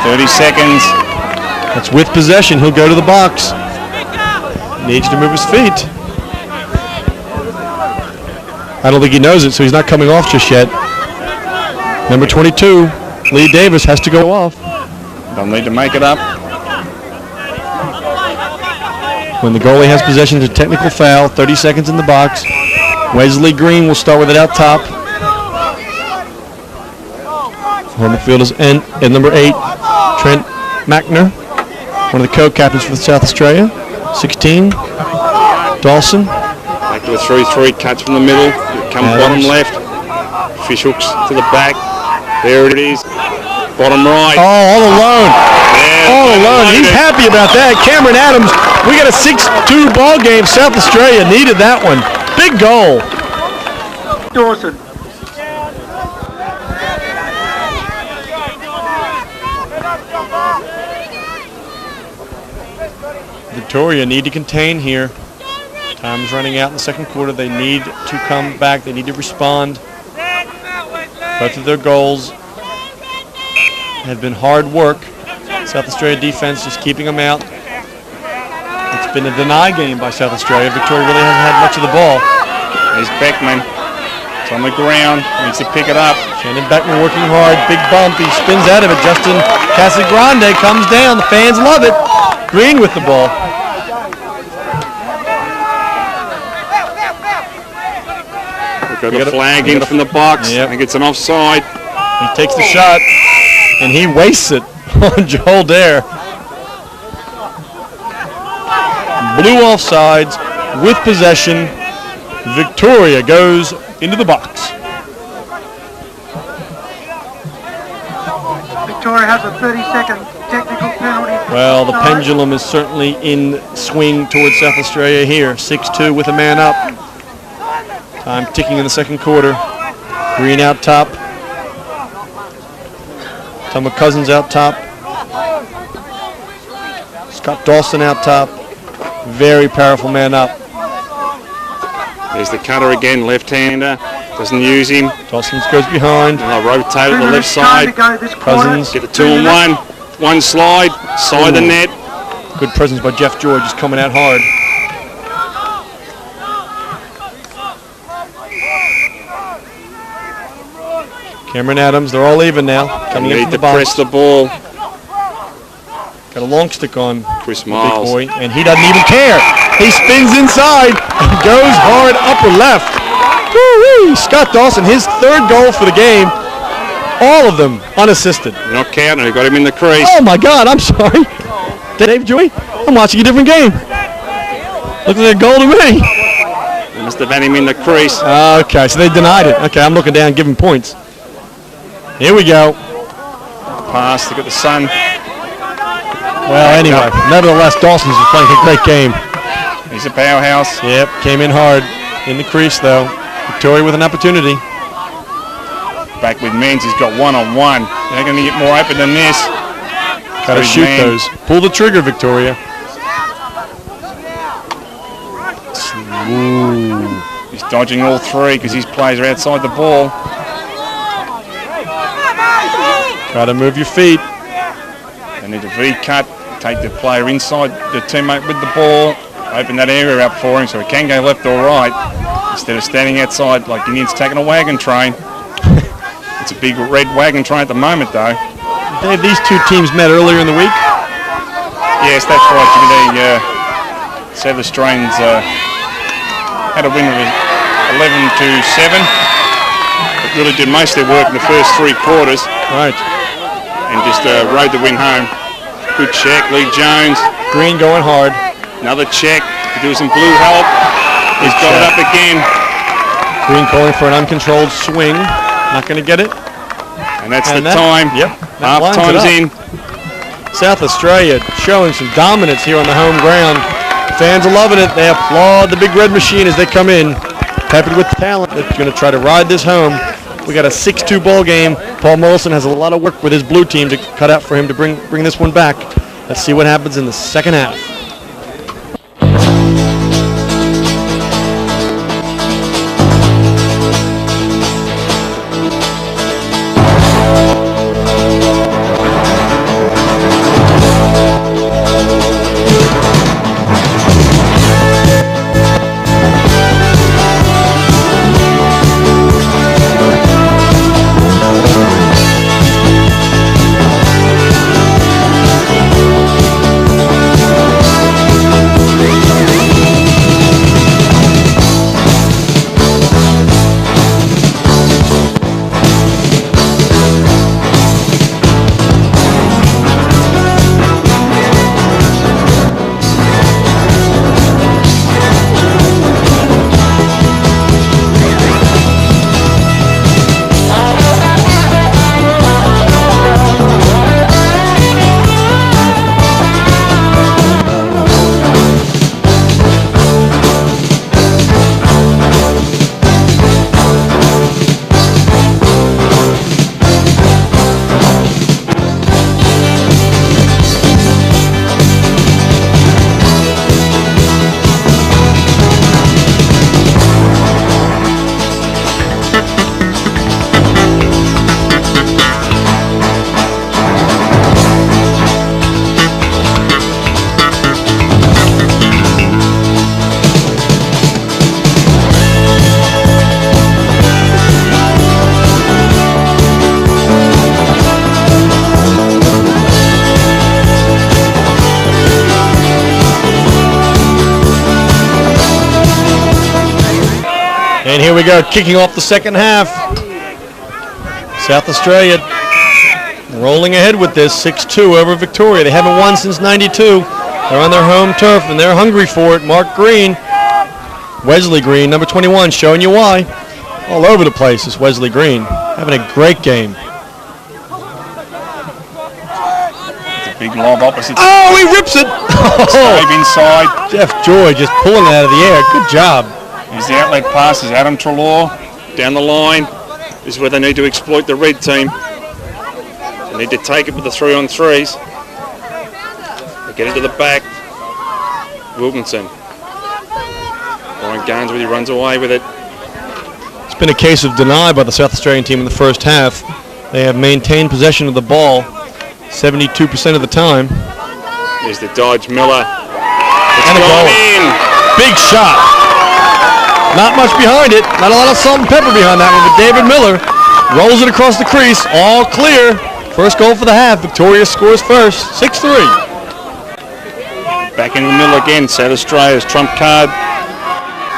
30 seconds. That's with possession. He'll go to the box. Needs to move his feet. I don't think he knows it, so he's not coming off just yet. Number 22, Lee Davis, has to go off. They'll need to make it up. When the goalie has possession, it's a technical foul. 30 seconds in the box. Wesley Green will start with it out top. On the field is number 8, Trent Mackner, one of the co-captains for South Australia. 16, Dawson. Back to a 3-3, cuts from the middle. Come bottom left. Fish hooks to the back. There it is. Bottom right. Oh, all alone. Yeah, All alone. He's happy about that. Cameron Adams, we got a 6-2 ball game. South Australia needed that one. Big goal. Dawson. Victoria need to contain here. Time's running out in the second quarter. They need to come back. They need to respond. Both of their goals have been hard work. South Australia defense just keeping them out. It's been a deny game by South Australia. Victoria really hasn't had much of the ball. There's Beckman. It's on the ground. Needs to pick it up. Shannon Beckman working hard. Big bump. He spins out of it. Justin Casagrande comes down. The fans love it. Green with the ball. We've got a flag in from the box. Yep. I think it's an offside. He takes the shot, and he wastes it on Joel Dare. Blue offsides with possession. Victoria goes into the box. Victoria has a 30-second technical penalty. Well, the pendulum is certainly in swing towards South Australia here. 6-2 with a man up. Time ticking in the second quarter. Green out top. Thomas Cousins out top. Scott Dawson out top. Very powerful man up. There's the cutter again, left-hander. Doesn't use him. Dawson goes behind. And they'll rotate to the left side. Cousins. Get a 2-on-1. One slide. Side the net. Good presence by Jeff George, just coming out hard. Cameron Adams, they're all even now. Coming in Need from to the box. press the ball. Got a long stick on Chris the Miles. big boy, and he doesn't even care. He spins inside and goes hard upper left. Woo-wee. Scott Dawson, his third goal for the game. All of them unassisted. You're not counting. He got him in the crease. Oh my God, I'm sorry. Dave Joey, I'm watching a different game. Looks like a goal to me. They must have had him in the crease. Okay, so they denied it. Okay, I'm looking down, giving points. Here we go. Pass. Look at the sun. Well, anyway, nevertheless, Dawson's playing a great game. He's a powerhouse. Yep, came in hard. In the crease, though. Victoria with an opportunity. Back with Menz. He's got one-on-one. They're going to get more open than this. Got to shoot those. Pull the trigger, Victoria. Ooh. He's dodging all three because his players are outside the ball. Got to move your feet. They need a V-cut. Take the player inside the teammate with the ball. Open that area up for him so he can go left or right instead of standing outside like Indians taking a wagon train. It's a big red wagon train at the moment, though. Dave, these two teams met earlier in the week. Yes, that's right, Jimmy. The South Australians had a win of 11-7. But really did most of their work in the first three quarters. Right. And just rode the win home. Good check, Lee Jones. Green going hard. Another check. Could do some blue help. He's got it up again. Green calling for an uncontrolled swing. Not going to get it. And that's the time. Yep. Half time's in. South Australia showing some dominance here on the home ground. Fans are loving it. They applaud the big red machine as they come in. Peppered with talent that's going to try to ride this home. We got a 6-2 ball game. Paul Mollison has a lot of work with his blue team to cut out for him to bring this one back. Let's see what happens in the second half. And here we go, kicking off the second half. South Australia rolling ahead with this, 6-2 over Victoria. They haven't won since '92. They're on their home turf, and they're hungry for it. Mark Green, Wesley Green, number 21, showing you why. All over the place is Wesley Green, having a great game. It's a big lob opposite. Oh, he rips it! Stave inside. Jeff Joy just pulling it out of the air. Good job. Here's the outlet pass is Adam Trelaw down the line. This is where they need to exploit the red team. They need to take it with the 3-on-3s. They get into the back. Wilkinson. Ryan Garnsworthy runs away with it. It's been a case of deny by the South Australian team in the first half. They have maintained possession of the ball 72% of the time. There's the dodge. Miller. It's And a goal. in. Big shot. Not much behind it. Not a lot of salt and pepper behind that one, but David Miller rolls it across the crease. All clear. First goal for the half. Victoria scores first. 6-3. Back in the middle again. South Australia's trump card.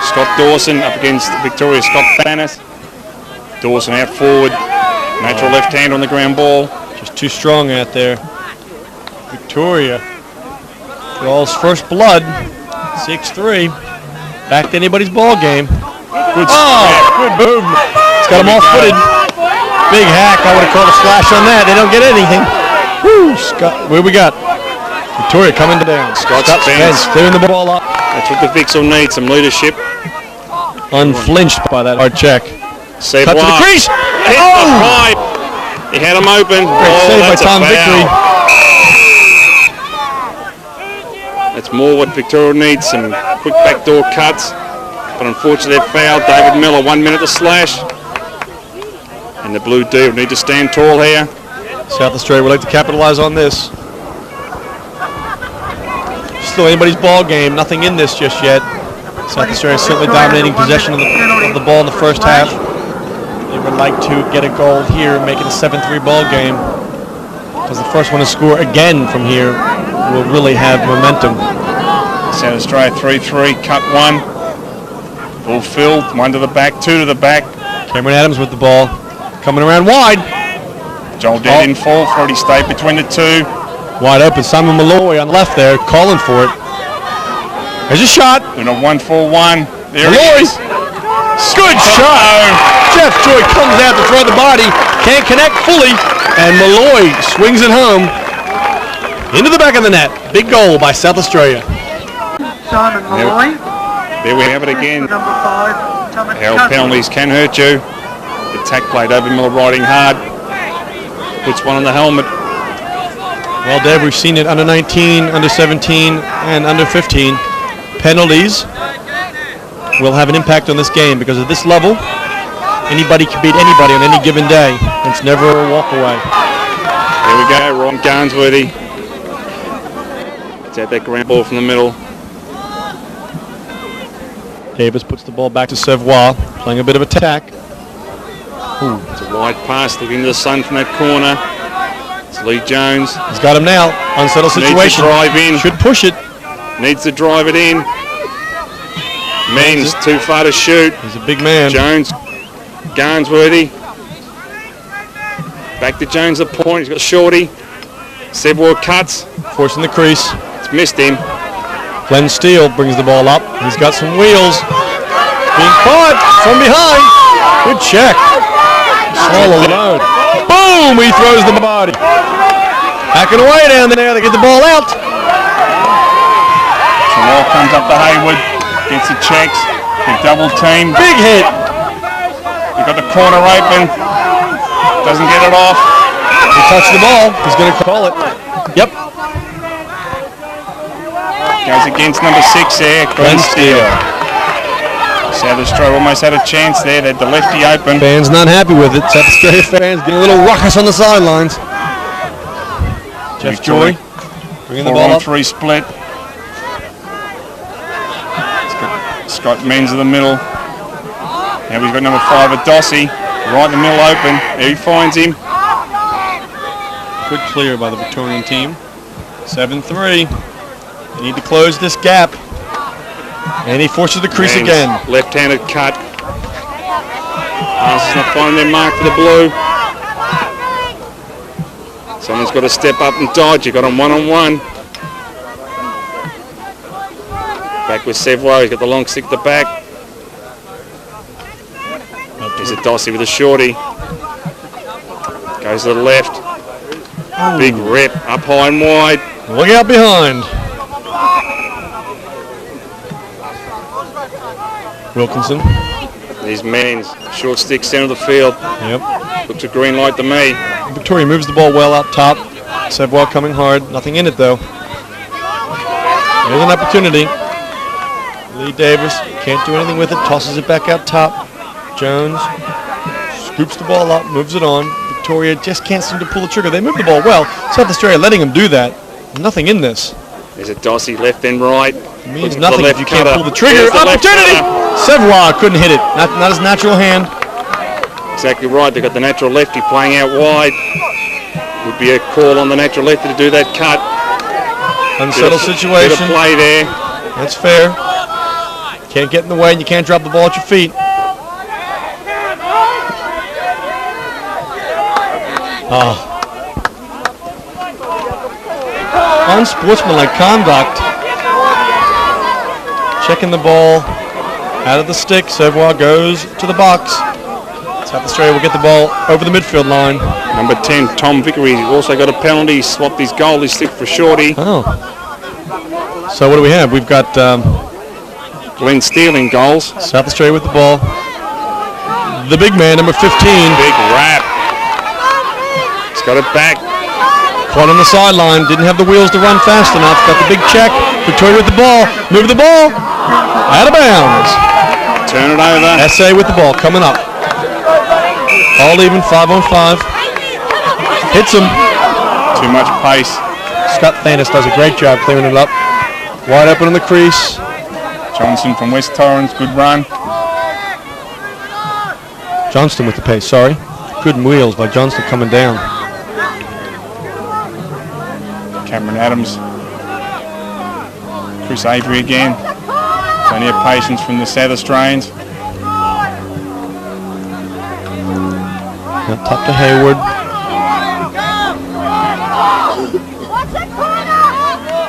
Scott Dawson up against Victoria's Scott Bannis. Dawson out forward. Natural left hand on the ground ball. Just too strong out there. Victoria draws first blood. 6-3. Back to anybody's ball game. Good movement. It's got them all footed. Big hack. I would have called a slash on that. They don't get anything. Woo, Scott. Where we got? Victoria coming down. Scott Spence clearing the ball up. That's what the Vics will need, some leadership. Unflinched by that hard check. Save Cut to the crease. Hit the pipe. He had him open. Great save by That's a Tom foul. Victory. That's more what Victoria needs, some quick backdoor cuts. But unfortunately they've fouled. David Miller, 1 minute to slash. And the Blue D will need to stand tall here. South Australia would like to capitalize on this. Still anybody's ball game. Nothing in this just yet. South Australia is certainly dominating possession of the ball in the first half. They would like to get a goal here, make it a 7-3 ball game. Because the first one to score again from here will really have momentum. South Australia 3-3, cut one. Ball filled, one to the back, two to the back. Cameron Adams with the ball. Coming around wide. Joel Dead in full, already stayed between the two. Wide open. Simon Malloy on the left there, calling for it. There's a shot. Doing a 1-4-1. There Malloy. it is. Good shot. Jeff Joy comes out to throw the body. Can't connect fully. And Malloy swings it home. Into the back of the net. Big goal by South Australia. Simon Malloy. There we have it again. Number 5, Thomas How Cuthbert. penalties can hurt you. The tack play, David Miller riding hard. Puts one on the helmet. Well, Dave, we've seen it under 19, under 17, and under 15. Penalties will have an impact on this game because at this level, anybody can beat anybody on any given day. It's never a walk away. There we go, Ron Garnsworthy. It's out that ground ball from the middle. Davis puts the ball back to Savoie, playing a bit of attack. It's a wide pass looking to the sun from that corner. It's Lee Jones. He's got him now. Unsettled Needs to situation. drive in. Should push it. Needs to drive it in. Means too far to shoot. He's a big man. Jones, Garnsworthy. Back to Jones the point. He's got Shorty. Savoie cuts. Forcing the crease. It's missed him. Glenn Steele brings the ball up. He's got some wheels. Being caught from behind. Good check. All alone. Boom! He throws the body. Hacking away down there. They get the ball out. Ball comes up to Hayward. Gets the checks. They double team. Big hit. He got the corner open. Doesn't get it off. He touched the ball. He's going to call it. Yep. Goes against number 6 there, Glenn Steele. South Australia almost had a chance there. They had the lefty open. Fans not happy with it. South Australia fans getting a little ruckus on the sidelines. Jeff Joy bringing the ball up. 4-on-3 split. Scott Menz in the middle. Now we've got number 5 at Dossie. Right in the middle open. There he finds him. Good clear by the Victorian team. 7-3. They need to close this gap. And he forces the crease Menz, again. Left-handed cut. Aust is not finding their mark for the blue. Someone's got to step up and dodge. You got him one-on-one. Back with Sevois. He's got the long stick at the back. There's a Dossie with a shorty. Goes to the left. Big rip. Up high and wide. Look out behind. Wilkinson. These men's short stick center of the field. Yep. Looks a green light to me. Victoria moves the ball well out top. Sevois coming hard. Nothing in it though. There's an opportunity. Lee Davis can't do anything with it. Tosses it back out top. Jones scoops the ball up, moves it on. Victoria just can't seem to pull the trigger. They move the ball well. South Australia letting them do that. Nothing in this. There's a Dossie left and right. It means nothing if you can't pull the trigger. The Opportunity! Sevois couldn't hit it. Not his natural hand. Exactly right. They've got the natural lefty playing out wide. Would be a call on the natural lefty to do that cut. Unsettled situation. Bit of play there. That's fair. Can't get in the way and you can't drop the ball at your feet. Unsportsmanlike conduct. Checking the ball out of the stick. Sevois goes to the box. South Australia will get the ball over the midfield line. Number 10, Tom Vickery, also got a penalty. He swapped his goal, his stick for shorty. Oh. So what do we have? We've got Glenn Steele in goals. South Australia with the ball. The big man, number 15. Big wrap. He's got it back. Caught on the sideline. Didn't have the wheels to run fast enough. Got the big check. Victoria with the ball. Move the ball. Out of bounds. Turn it over. SA with the ball. Coming up. All even. 5-on-5. Hits him. Too much pace. Scott Thanis does a great job clearing it up. Wide open in the crease. Johnson from West Torrens. Good run. Johnston with the pace. Sorry. Good wheels by Johnston coming down. Cameron Adams. Chris Avery again. Plenty of patience from the South Australians. Now top to Hayward.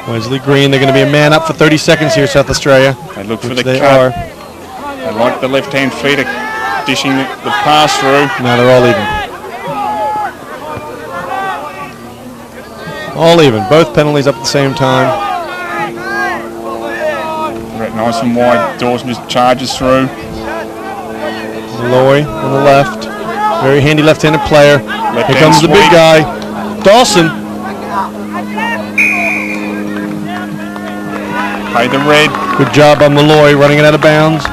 Wesley Green, they're going to be a man up for 30 seconds here, South Australia. They look for the they cut. are. They like the left-hand feet dishing the pass through. Now they're all even. All even. Both penalties up at the same time. Right, nice and wide. Dawson just charges through. Malloy on the left. Very handy left-handed player. Here comes the big sweep. guy. Dawson. Play the red. Good job by Malloy running it out of bounds.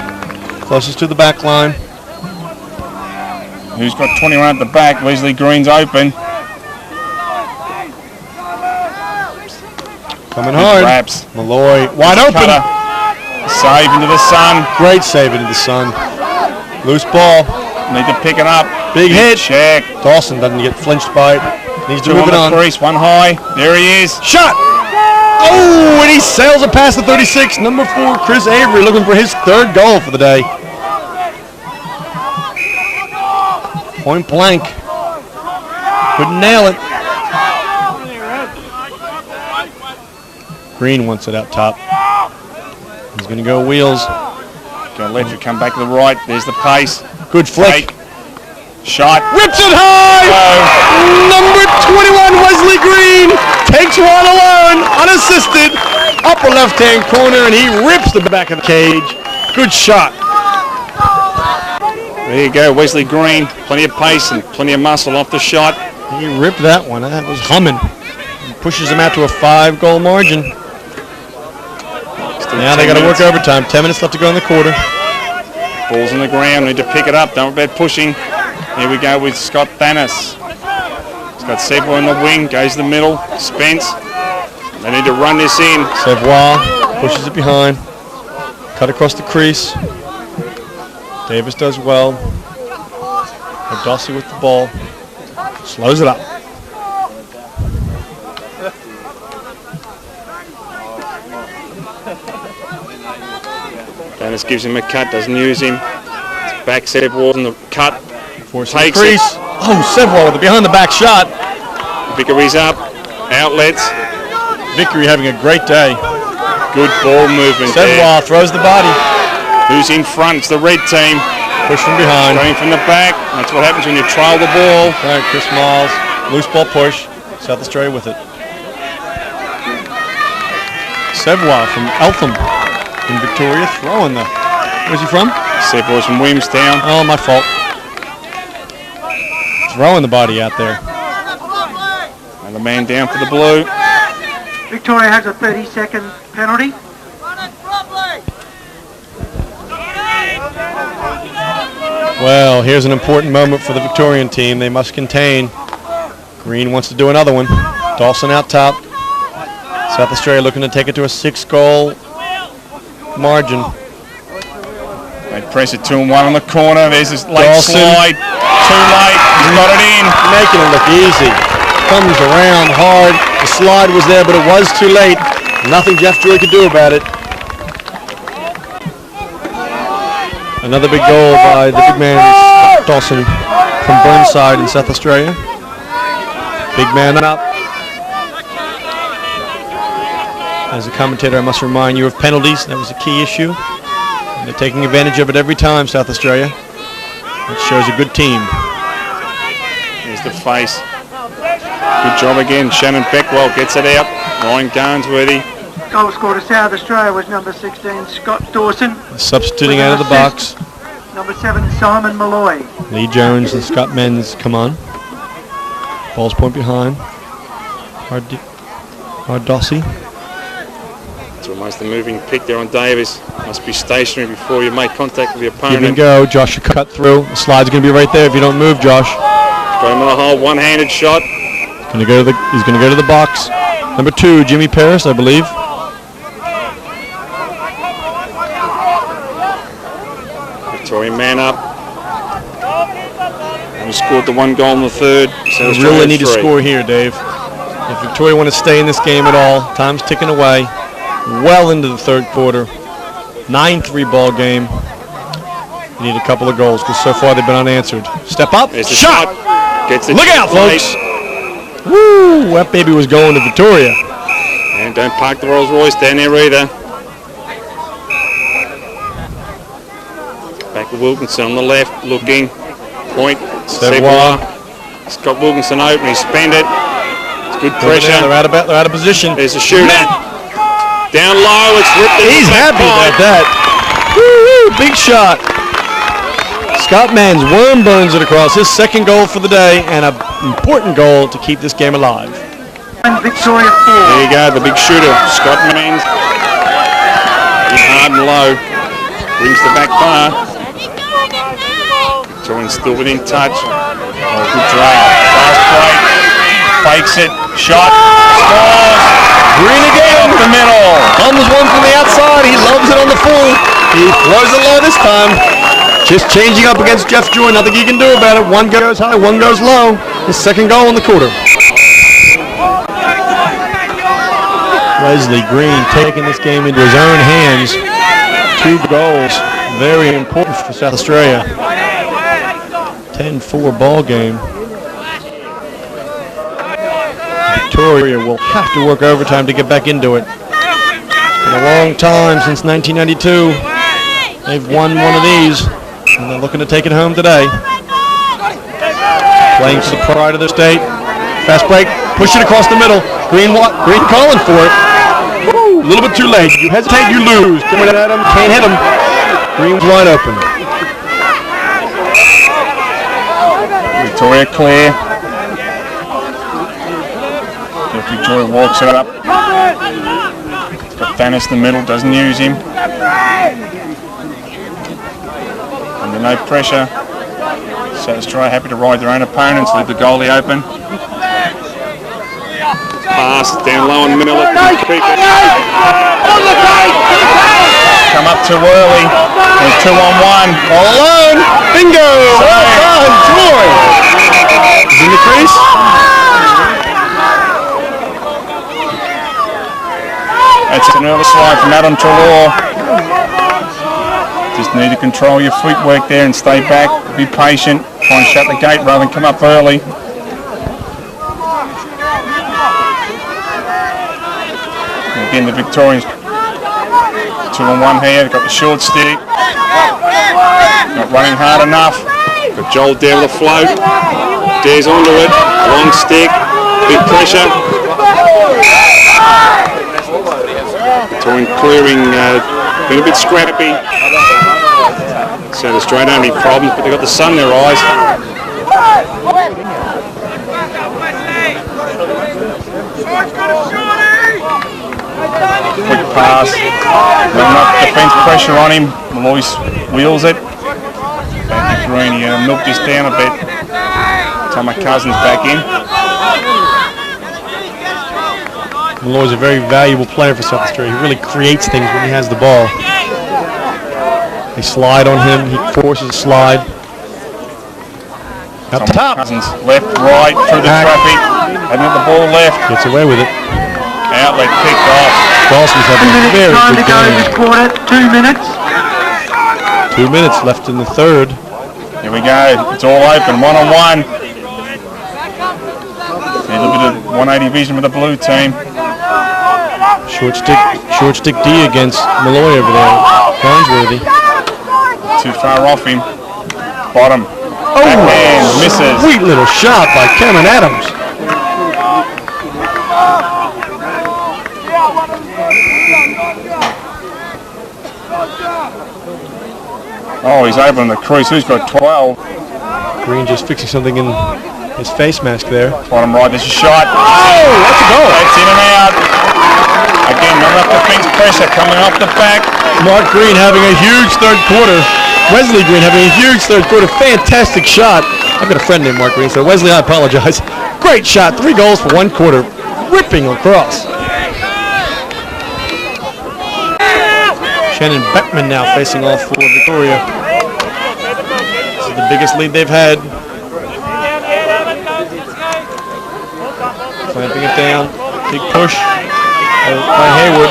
Closest to the back line. Who's got 21 at the back? Wesley Green's open. Coming hard. Wraps. Malloy wide open. Cutter. Save into the sun. Great save into the sun. Loose ball. Need to pick it up. Big hit. Check. Dawson doesn't get flinched by it. Needs to Two move on it the on. crease. One high. There he is. Shot! Oh, and he sails it past the 36. Number 4, Chris Avery, looking for his third goal for the day. Point blank. Couldn't nail it. Green wants it out top. He's going to go wheels. Go left, you come back to the right. There's the pace. Good flick. Shot. Rips it high! Number 21, Wesley Green, takes one alone, unassisted, upper left-hand corner, and he rips the back of the cage. Good shot. There you go, Wesley Green. Plenty of pace and plenty of muscle off the shot. He ripped that one. That was humming. He pushes him out to a 5-goal margin. Now they got to work overtime. 10 minutes left to go in the quarter. Ball's on the ground. Need to pick it up. Don't worry about pushing. Here we go with Scott Thanis. He's got Sevois in the wing. Goes to the middle. Spence. They need to run this in. Sevois pushes it behind. Cut across the crease. Davis does well. Dossie with the ball. Slows it up. Dennis gives him a cut, doesn't use him. It's Back set was in the cut. Forcing Takes crease. it. Oh, Sevwall with the behind the back shot. Vickery's up. Outlets. Vickery having a great day. Good ball movement there. Sevwall throws the body. Who's in front? It's the red team. Push from behind. Going from the back. That's what happens when you trail the ball. All right, Chris Miles. Loose ball push. South Australia with it. Sevwall from Eltham in Victoria throwing the... Where's he from? Sevwall's from Williamstown. Oh, my fault. Throwing the body out there. Another man down for the blue. Victoria has a 30-second penalty. Well, here's an important moment for the Victorian team. They must contain. Green wants to do another one. Dawson out top. South Australia looking to take it to a 6-goal margin. They press it 2-1 on the corner. There's this late Dawson. slide. Too late. He's got it in. Making it look easy. Comes around hard. The slide was there, but it was too late. Nothing Jeff Joy could do about it. Another big goal by the big man Dawson from Burnside in South Australia. Big man up. As a commentator, I must remind you of penalties. That was a key issue. And they're taking advantage of it every time, South Australia. It shows a good team. There's the face. Good job again. Shannon Beckwell gets it out. Ryan Garnsworthy. Goal scorer to South Australia was number 16, Scott Dawson. Substituting out of the box. Number 7, Simon Malloy. Lee Jones and Scott Menz come on. Ball's point behind. Hardossi. It's almost a moving pick there on Davis. Must be stationary before you make contact with the opponent. Give and go. Josh should cut through. The slide's going to be right there if you don't move, Josh. Got him on the hole. One-handed shot. He's going to go to the box. Number 2, Jimmy Paris, I believe. Victoria man up. And scored the 1 goal in the third. So They really need to score here, Dave. If Victoria want to stay in this game at all, time's ticking away. Well into the third quarter. 9-3 ball game. You need a couple of goals because so far they've been unanswered. Step up. There's the shot. Gets the Look out, folks. Woo! That baby was going to Victoria. And don't park the Rolls Royce down there either. Back to Wilkinson on the left, looking. Point. Sevwall. Scott Wilkinson open. He spent it. It's good pressure. They're out of position. There's a shooter. Down low. It's ripped. He's happy about that. Woo! Big shot. Scott Menz worm burns it across. His second goal for the day and an important goal to keep this game alive. And Victoria 4. There you go, the big shooter, Scott Menz. In hard and low. Brings the back bar. Victorian still within touch. Oh, good drag. Fast break. Fakes it. Shot. Scores. Green again. Up the middle. Comes one from the outside. He loves it on the full. He throws it low this time. Just changing up against Jeff Joy. Nothing he can do about it. One goes high, one goes low. His second goal in the quarter. Leslie Green taking this game into his own hands. 2 goals. Very important for South Australia. 10-4 ball game. Victoria will have to work overtime to get back into it. It's been a long time since 1992. They've won one of these, and they're looking to take it home today. Playing for the pride of their state. Fast break, push it across the middle. Green calling for it. Woo, a little bit too late. You hesitate, you lose. Coming at him, can't hit him. Green's wide open. Victoria clear. Jeffrey Joy walks it up. Got Thanos in the middle, doesn't use him. Under no pressure. South Australia happy to ride their own opponents, leave the goalie open. Pass down low in the middle. Come up too early. And 2-on-1. All alone. Bingo. Well done, Joy. Is in the crease. That's an early slide from Adam Trelaw. Just need to control your footwork there and stay back. Be patient. Try and shut the gate rather than come up early. Again, the Victorians 2 on 1 here. Got the short stick. Not running hard enough. Got Joel there with a float. Dares onto it. Long stick. Big pressure. Victorian clearing. Been a bit scrappy. South Australia don't have any problems, but they've got the sun in their eyes. Quick pass. Not enough defence pressure on him. Malloy wheels it. Back to Green. You're going to milk this down a bit. Time my cousin's back in. Malloy's a very valuable player for South Australia. He really creates things when he has the ball. They slide on him. He forces a slide. Up top. Cousins left, right, through the traffic. Hasn't got the ball left. Gets away with it. Outlet picked off. Dawson's having a very Time to good go game. this quarter. 2 minutes. 2 minutes left in the third. Here we go. It's all open. 1 on 1. A little bit of 180 vision with the blue team. Short stick D against Malloy over there. Farnsworthy. Too far off him. Bottom. Backhand. Misses. Sweet little shot by Cameron Adams. Oh, he's opening the crease. Who's got 12? Green just fixing something in his face mask there. Bottom right. There's a shot. Oh, that's a goal. It's in and out. Again, not enough defense pressure coming off the back. Mark Green having a huge third quarter. Wesley Green having a huge third quarter. Fantastic shot. I've got a friend named Mark Green, so Wesley, I apologize. Great shot. 3 goals for 1 quarter. Ripping lacrosse. Shannon Beckman now facing off for Victoria. This is the biggest lead they've had. Clamping it down. Big push by Hayward.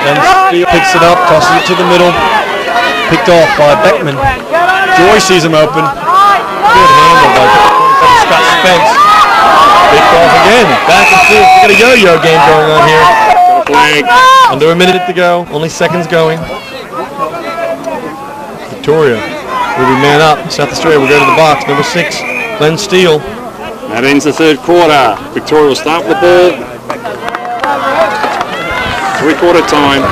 Then Steele picks it up, tosses it to the middle. Picked off by Beckman. Joy sees him open. Good handle by Scott Spence. Picked off again. Back and forth. We got a yo-yo game going on here. Flag. Under a minute to go. Only seconds going. Victoria will be man up. South Australia will go to the box. Number 6, Glenn Steele. That ends the third quarter. Victoria will start with the ball. 3-quarter time.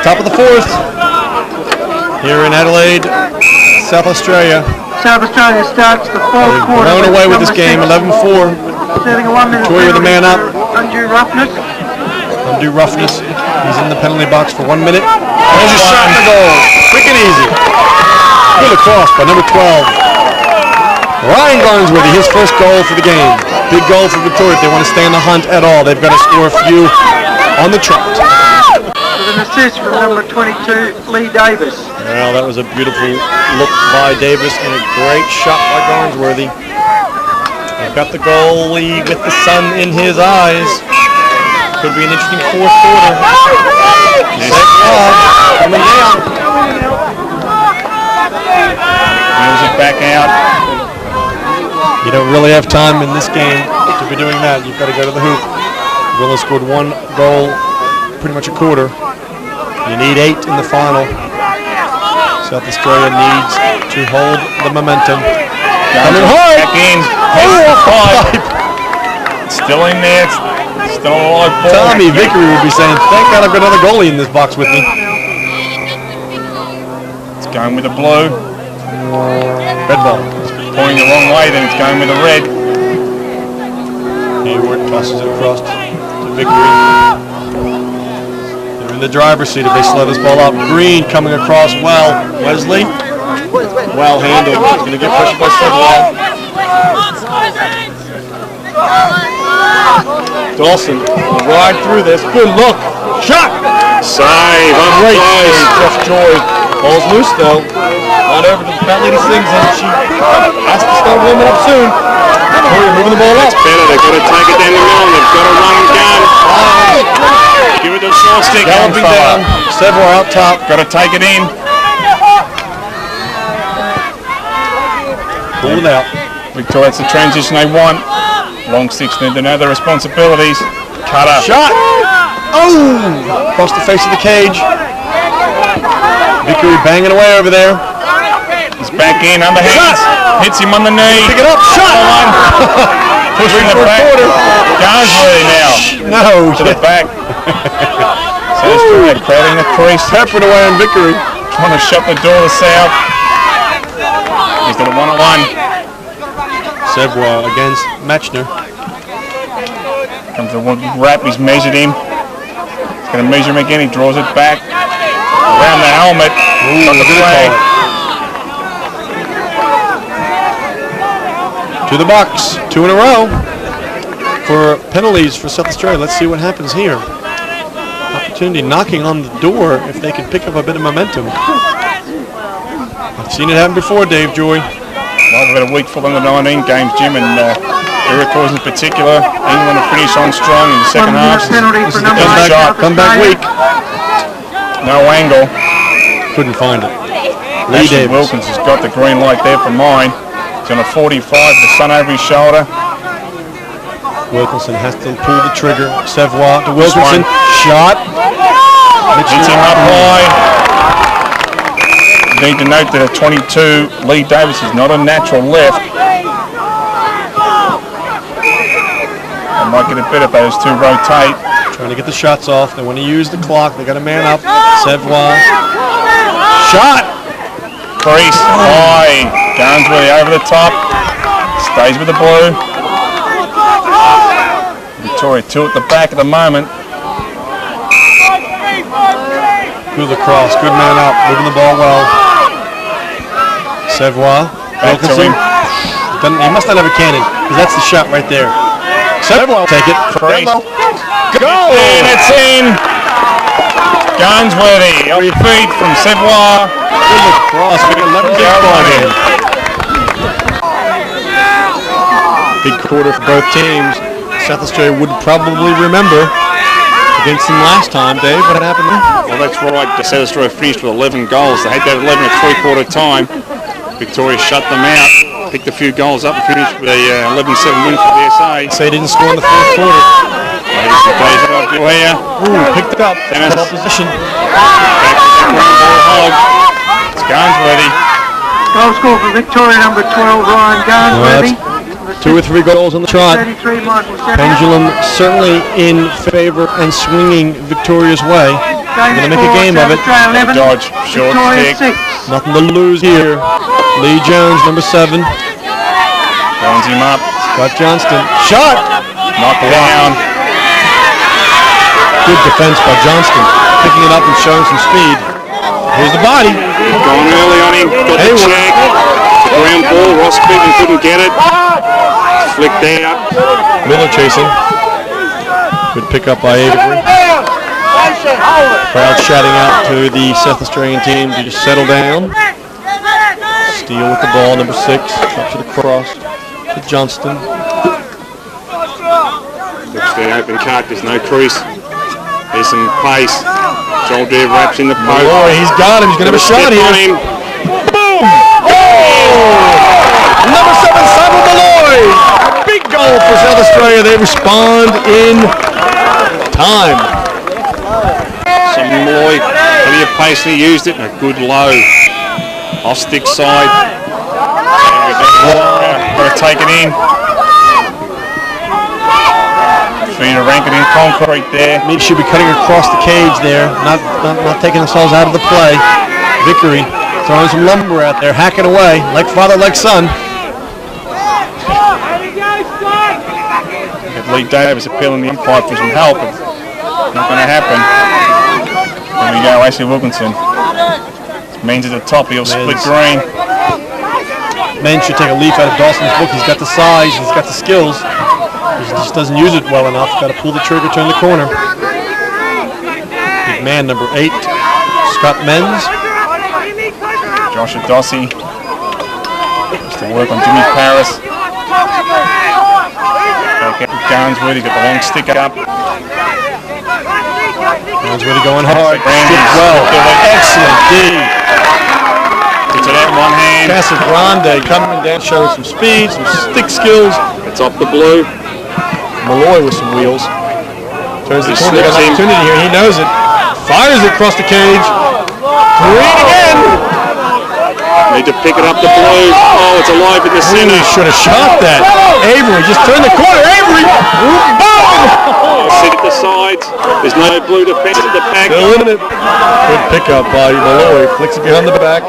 Top of the fourth. Here in Adelaide, South Australia. South Australia starts the fourth quarter. Blown away with this game, 11-4. Serving a 1 minute Victoria with a man up. Undue roughness. Undue roughness. He's in the penalty box for 1 minute. There's a shot and a goal. Quick and easy. Good across by number 12. Ryan Garnsworthy, his first goal for the game. Big goal for Victoria if they want to stay in the hunt at all. They've got to score a few on the trot. With an assist from number 22, Lee Davis. Well, that was a beautiful look by Davis and a great shot by Garnsworthy. They've got the goalie with the sun in his eyes. Could be an interesting fourth quarter. Coming down. Wheels it back out. You don't really have time in this game to be doing that. You've got to go to the hoop. Willow scored 1 goal, pretty much a quarter. You need 8 in the final. South Australia needs to hold the momentum. Coming hard. Back in. It's still in there. It's still a live ball. Tommy Vickery would be saying, thank God I've got another goalie in this box with me. It's going with the blue. Red ball. Pointing the wrong way, then it's going with the red. Hayward tosses it across to Vickery. They're in the driver's seat if they slow this ball up. Green coming across well. Wesley. Well handled. He's going to get pushed by Sedwell. Dawson right through this. Good look. Shot. Save. Great save. Jeff Joy. Ball's loose though. On over to the fat lady Sings and she has to start warming up soon. Victoria moving the ball up. That's better. They've got to take it down the middle. They've got to run and gun. Give it to the short stick. Galloping down. Sedwell out top. Got to take it in. Pull it out. Victoria, it's the transition they want. Long six need to know their responsibilities. Cutter. Shot. Oh! Across the face of the cage. Vickery banging away over there. He's back in, underhands. Hits him on the knee. Pick it up. Shot. Pushing the back. Garnsworthy now. No. To the back. So Australia crowding the crease. Peppering away on Vickery. Trying to shut the door to South. He's got a 1-on-1. Sedwell against Matchner. Comes the one wrap, he's measured him. He's going to measure him again, he draws it back. Around the helmet. Got the flag. To the box. 2 in a row for penalties for South Australia. Let's see what happens here. Opportunity knocking on the door if they can pick up a bit of momentum. I've seen it happen before, Dave Joy. Well, we've got a week full under 19 games, Jim, and Iroquois in particular. England will finish on strong in the second half. This is the Comeback week. No angle. Couldn't find it. Lee Ashley Davis. Wilkins has got the green light there for mine. He's on a 45, the sun over his shoulder. Wilkinson has to pull the trigger. Sevois to Wilkinson. Shot. Hits him up high. Need to note that at 22, Lee Davis is not a natural left. I might get it better if those two rotate. Trying to get the shots off. They want to use the clock. They got a man up. Sevois. Shot. Crease high. Garnsworthy over the top. Stays with the blue. Victoria 2 at the back at the moment. Good lacrosse. Good man up. Moving the ball well. Sevois. Back to him. He must not have a cannon because that's the shot right there. Sevois take it. Crease. Go! And it's in. Garnsworthy off feet from Sevois. Good lacrosse. We got 11 big ball game. Big quarter for both teams. South Australia would probably remember against them last time. Dave, what happened there? Well, that's right. The South Australia finished with 11 goals. They had that 11 at three-quarter time. Victoria shut them out, picked a few goals up and finished with a 11-7 win for the SA. Say they didn't score in the fourth quarter. Ladies and gentlemen, here. Ooh, picked it up. Dennis. Ball position. Back to the ball hog. It's Garnsworthy. Goal score for Victoria, number 12, Ryan Garnsworthy. 2 or 3 goals on the trot. 33, Michael Sevier. Pendulum certainly in favor and swinging Victoria's way. Gonna make a game of it. Dodge, short stick. Nothing to lose here. Lee Jones, number 7. Bounds him up. Scott Johnston. Shot! Knocked down. Good defense by Johnston. Picking it up and showing some speed. Here's the body. Going early on him. Got the check. The ground ball. Ross Beaton couldn't get it. Flicked out. Miller chasing. Good pickup by Avery. Crowd shouting out to the South Australian team to just settle down. Steele with the ball, number 6. Up to the cross to Johnston. Looks the open cut. There's no crease. There's some pace. Joel Deere wraps in the poke. Malloy, he's got him. He's going to have a shot here. Boom! Oh! Number 7, Simon Malloy. Big goal for South Australia. They respond in time. Some Malloy, plenty of pace, and he used it, and a good low. Off stick side. Got to take it in. Fina Rankin in concrete there. Maybe should be cutting across the cage there, not taking themselves out of the play. Vickery throwing some lumber out there, hacking away, like father, like son. Lee Davis appealing the umpire for some help. It's not going to happen. There we go, Ashley Wilkinson. Means at the top, he'll split green. Men should take a leaf out of Dawson's book. He's got the size, he's got the skills. He just doesn't use it well enough. Got to pull the trigger, turn the corner. Big man, number 8, Scott Menz. Josh Adossi. Just to work on Jimmy Paris. Garnsworthy got the long stick up. Garnsworthy going hard. Stick well. Excellent D. Gets it out in one hand. Casa Grande coming down, showing some speed, some stick skills. It's off the blue. Malloy with some wheels. Turns the corner, got an opportunity here. He knows it. Fires it across the cage. Green again. Need to pick it up the blue. Oh, it's alive in the center. Should have shot that. Avery just turned the corner. Avery. Boom! Sit at the sides. There's no blue defense at the back. Still in it. Good pickup by Malloy. Flicks it behind the back.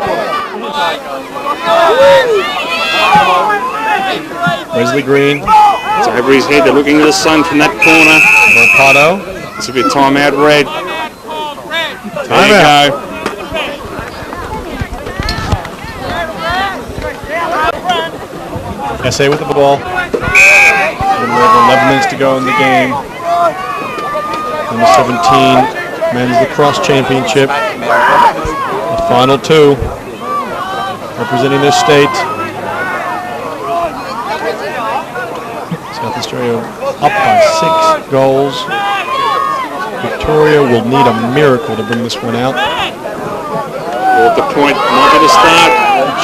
Wesley Green. It's over his head. They're looking at the sun from that corner. Mercado. This will be a timeout, Red. There you go. SA with the ball. A little over 11 minutes to go in the game. Number 17 men's lacrosse championship. The final 2 representing their state. South Australia up by 6 goals. Victoria will need a miracle to bring this one out. Ball at the point. Might be the start.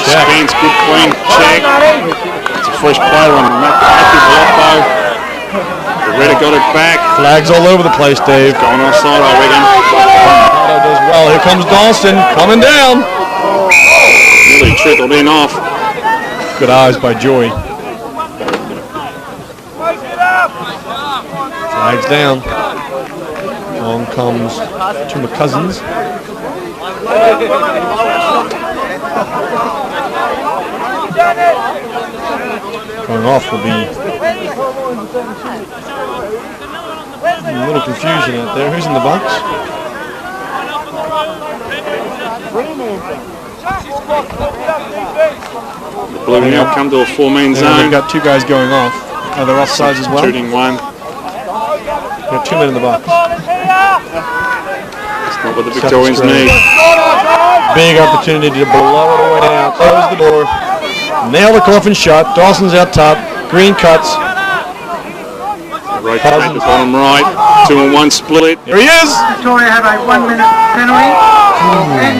Spence, good clean check. It's a fresh player on Matthew Bloppo. The Redder got it back. Flags all over the place, Dave. Going offside, I reckon. Mercado does well. Here comes Dawson coming down. Nearly trickled in off. Good eyes by Joy. Flags down. On comes to McCousins. Going off will be a little confusion out there. Who's in the box? The blue now come to a 4-man zone. They've got 2 guys going off. Are they offsides as well? Shooting 1. They've got 2 men in the box. It's not what the Victorians need. Big opportunity to blow it away now. Close the door. Nail the coffin shot. Dawson's out top. Green cuts. Rotate the bottom right. 2-on-1 split. Here he is. Victoria have a 1-minute penalty.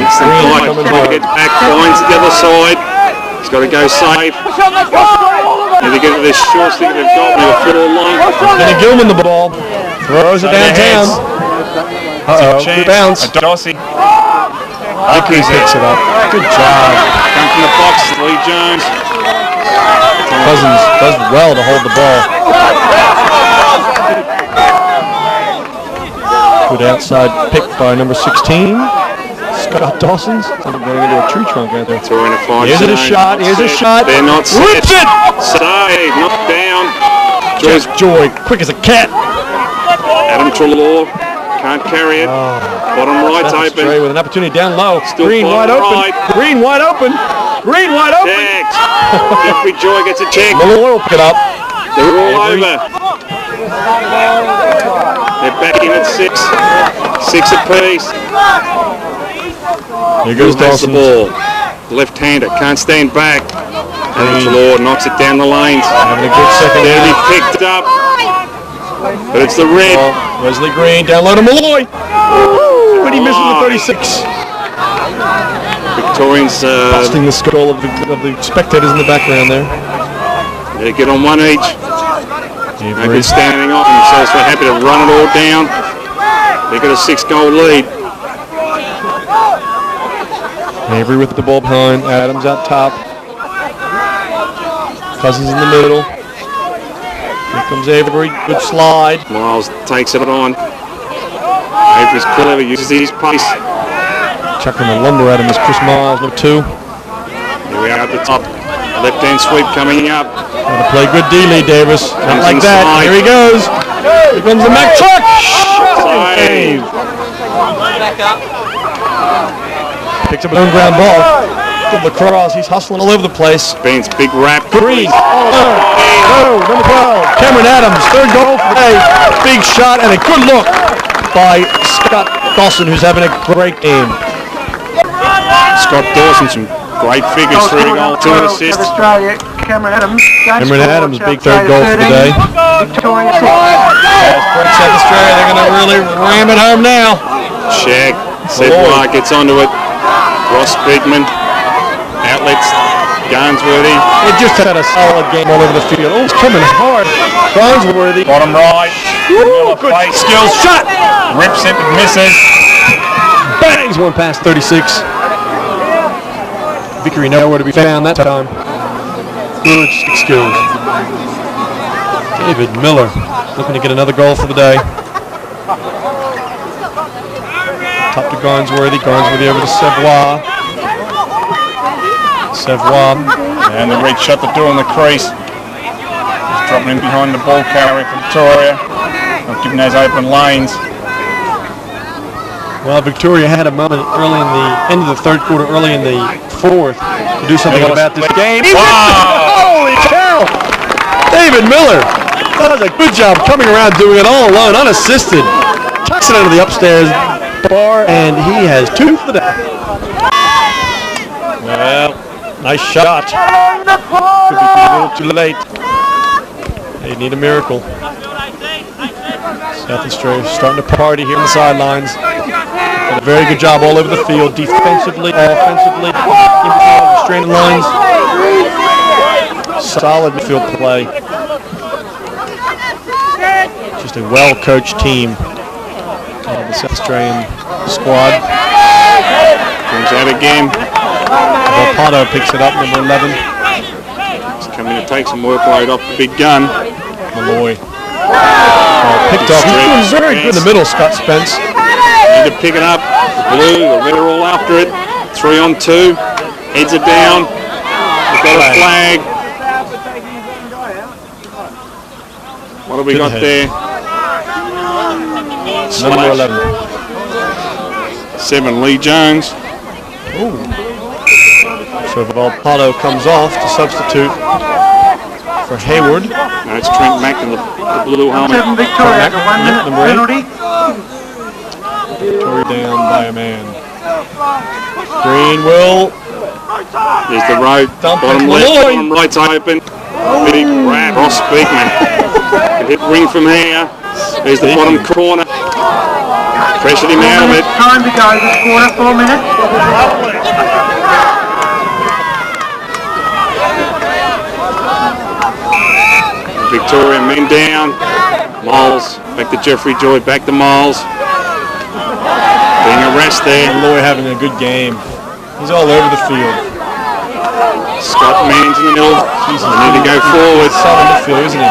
It's the Green right. coming hard. Gets back, finds the other side. He's got to go safe. Need to get to this short stick they've got with a foot all long. Kenny Gilman the ball. Throws it downtown. Uh-oh. Good bounce. Adossi. Vickery picks it up. Good job. Come from the box, Lee Jones. Cousins does well to hold the ball. Good outside pick by number 16, Scott Dawson's. I'm going into a tree trunk right there. Two in a five. Here's a shot. Here's a shot. They're not set. Rips it. Save. Knocked down. Just Joy, quick as a cat. Adam Trelaw can't carry it. Bottom right's South open. Australia with an opportunity down low. Still Green wide bottom open. right. Green wide open. Green wide open. Checked. Jeffrey Joy gets a check. Malloy will pick it up. They're all over. They're back in at 6. 6 apiece. Here goes Who has the Dawson. ball? Left-hander can't stand back. Adam Trelaw knocks it down the lanes. Having a good second There he half. picked up. But it's the red. Wesley Green down low to Malloy. But he misses the 36. Victorians Busting the skull of the spectators in the background there. they get on one each. No good standing off themselves. They're happy to run it all down. They've got a 6-goal lead. Avery with the ball behind. Adams out top. Cousins in the middle. Here comes Avery. Good slide. Miles takes it on. Avery's clever, uses his pace. Chucking the lumber at him is Chris Miles, number 2. Here we are at the top. Left-hand sweep coming up. Gonna play good D-Lee, Davis. Not Comes like that. inside. Here he goes. Here comes the Mac truck. Save. Picks up an on-ground ball. Good Lacrosse. He's hustling all over the place. Ben's big wrap. Green. Oh, number 12. Cameron Adams. 3rd goal for the day. Big shot and a good look by Scott Dawson, who's having a great game. Scott Dawson, some great figures. 3 goals, 2 assists. Australia, Cameron Adams. Cameron Adams, big 3rd goal for the day. Victoria 6. South Australia, they're going to really ram it home now. Shag. Sedlar gets onto it. Ross Bigman. Outlets. Garnsworthy. They just had a solid game all over the field. Oh, it's coming hard. Garnsworthy. Bottom right. Woo, good skills shot. Rips it and misses. Bangs one past 36. Vickery nowhere to be found that time. Good skills. David Miller looking to get another goal for the day. Top to Garnsworthy. Garnsworthy over to Savoie. Savoie. And the red shut the door in the crease. Just dropping in behind the ball carrier for Victoria. Not giving those open lanes. Well, Victoria had a moment early in the end of the 3rd quarter, early in the 4th, to do something about this game. Holy cow! David Miller does a good job coming around doing it all alone, unassisted. Tucks it under the upstairs bar, and he has 2 for the day. Well, nice shot. Could be a little too late. They need a miracle. South Australia starting to party here on the sidelines. Did a very good job all over the field, defensively, offensively, in between the restraining lines. Solid midfield play. Just a well-coached team of the South Australian squad. Comes out again. Volpato picks it up, number 11. He's coming to take some workload off the big gun. Malloy. Picked off. He's doing very good in the middle, Scott Spence. Need to pick it up. The blue, the red are all after it. 3 on 2. Heads are down. We've got a flag. What have we got there? Number 11. 7, Lee Jones. So Volpato comes off to substitute for Hayward. No, it's Trent Mack in the blue helmet. 7 Victoria, the 1-minute Number 8. penalty. Victoria down by a man. Green will. There's the road. Dump Bottom it. left, Malloy. bottom right's open. Big rat. Ross Beekman. Hit ring from here. There's the bottom corner. Pressured him out of it. Time to go this quarter, 4 minutes. Victoria men down. Miles back to Jeffrey Joy. Back to Miles. Being arrested there. Malloy having a good game. He's all over the field. Scott Mann's in the middle. They need to go forward. Solid midfield, isn't he?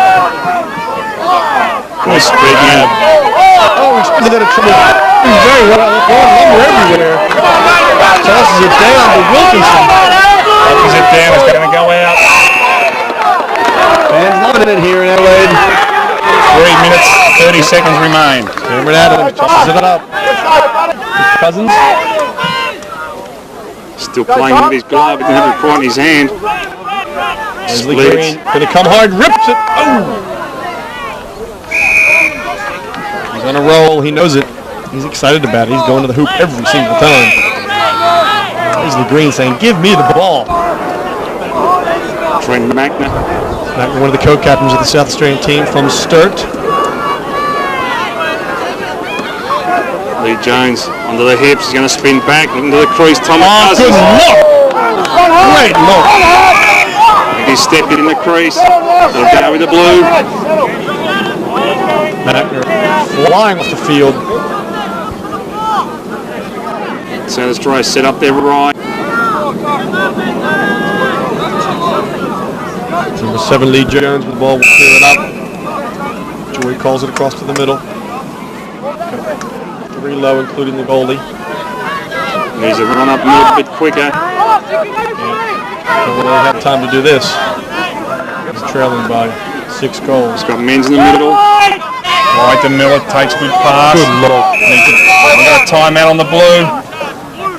Nice speed now. Oh, he's spinning out of trouble. He's very well. Throwing lumber everywhere. Tosses it down to Wilkinson. Is it down? It's going to go out. Fans loving it here in Adelaide. 3 minutes, 30 seconds remain. Cameron Adams tosses it up. Cousins. Still playing with his glove. He doesn't have it quite in his hand. Leslie Green going to come hard, rips it. Oh! He's on a roll. He knows it. He's excited about it. He's going to the hoop every single time. Leslie Green saying, "Give me the ball." Trent Magna. One of the co-captains of the South Australian team from Sturt. Lee Jones under the hips. He's going to spin back into the crease. Thomas Good look! Great look! He stepped it in the crease. They'll go with the blue. Magner flying off the field. South Australia set up their right. Number 7, Lee Jones with the ball will clear it up. Joy calls it across to the middle. 3 low, including the goalie. Needs to run up a little bit quicker. Don't really have time to do this. He's trailing by 6 goals. He's got Men's in the middle. Right to Miller, takes good pass. Good look. We've got a timeout on the blue.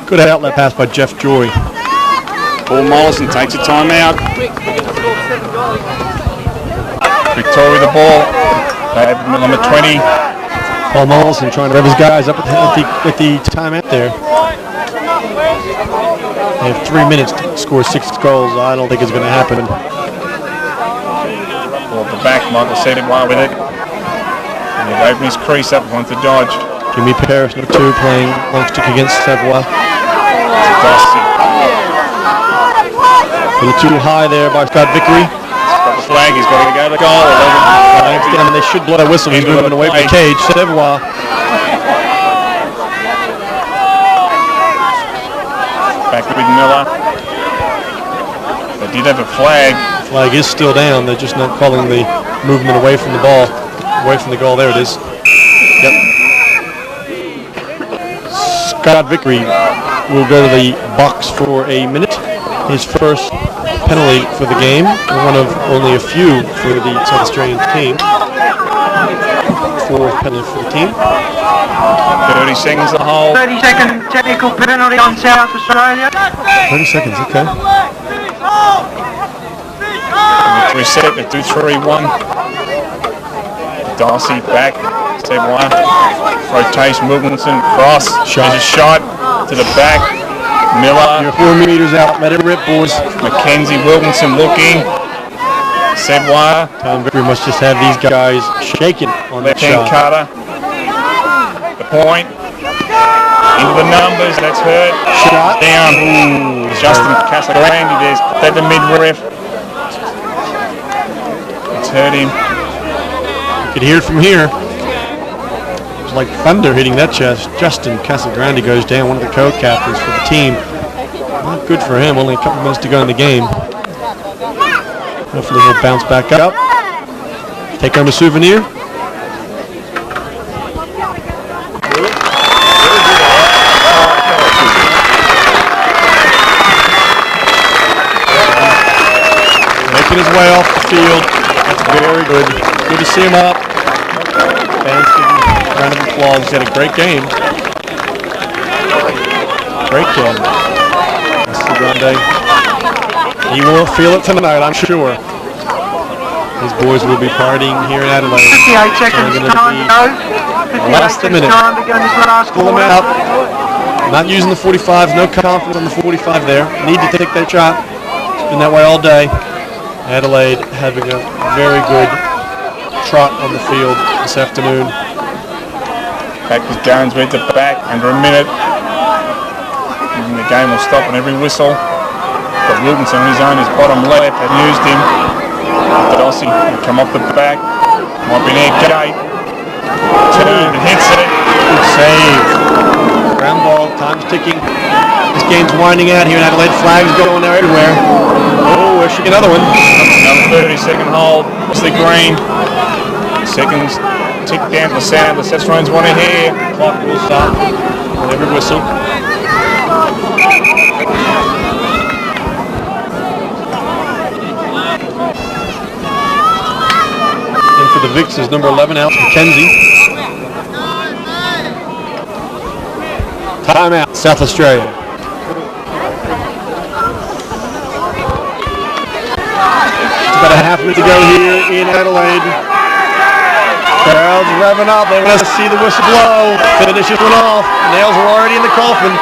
Good outlet pass by Jeff Joy. Paul Mollison takes a timeout. Victoria the ball. They have number 20. Paul Mollison trying to rev his guys up at the timeout there. They have 3 minutes to score 6 goals. I don't think it's going to happen. Ball at the back, Michael Sedewar with it. And he'll open his crease up, wants to dodge. Jimmy Paris, number 2, playing long stick against Savoie. Dusty. A little too high there by Scott Vickery. Got the flag, he's got to go to the goal. Down, and they should blow a whistle. He's moving away from the cage. Savoie. Back with Miller. They did have a flag. The flag is still down. They're just not calling the movement away from the ball. Away from the goal. There it is. Yep. Scott Vickery will go to the box for a minute. His first penalty for the game, one of only a few for the South Australian team. 4th penalty for the team. 30 seconds the whole. 30-second technical penalty on South Australia. 30 seconds, okay. Reset, they do 3-1. Darcy back, step 1. Rotation, Wilkinson, cross. There's a shot to the back. Miller. You're 4 meters out, let it rip, boys. Mackenzie, Wilkinson looking. Savoie. Tom Vickery must just have these guys shaking on that Left-hand shot. cutter. The point. Into the numbers, that's hurt. Shot. Down. Ooh, Justin Casagrande, there's at the mid-ref. It's hurt him. You could hear it from here. It was like thunder hitting that chest. Justin Casagrande goes down, one of the co-captains for the team. Not good for him, only a couple minutes to go in the game. Hopefully he'll bounce back up. Take home a souvenir. Making his way off the field. That's very good. Good to see him up. Fans give him a round of applause. He's had a great game. Great game. Mr. Grande. He will feel it tonight, I'm sure. His boys will be partying here in Adelaide. 58 seconds time to go. 58 Last seconds minute. time to go in this last Pull him quarter. out. Not using the 45s. No confidence on the 45 there. Need to take that shot. It's been that way all day. Adelaide having a very good trot on the field this afternoon. Back with Jones with the back, under a minute. And the game will stop on every whistle. Got Wilkinson on his own, his bottom left, had used him. Dossi will come off the back. Might be an air gate. Turn, hits it. Good save. Ground ball, time's ticking. This game's winding out here in Adelaide. Flags going there everywhere. Oh, there should be another one. Another 30-second hold. Wesley Green. Seconds tick down the sound the South Australians want to hear. Clock will start with every whistle. And for the Vicks is number 11, Alex McKenzie. Timeout, South Australia. It's about a half minute to go here in Adelaide. Crowds revving up. They want to see the whistle blow. Finish this one off. Nails are already in the coffin.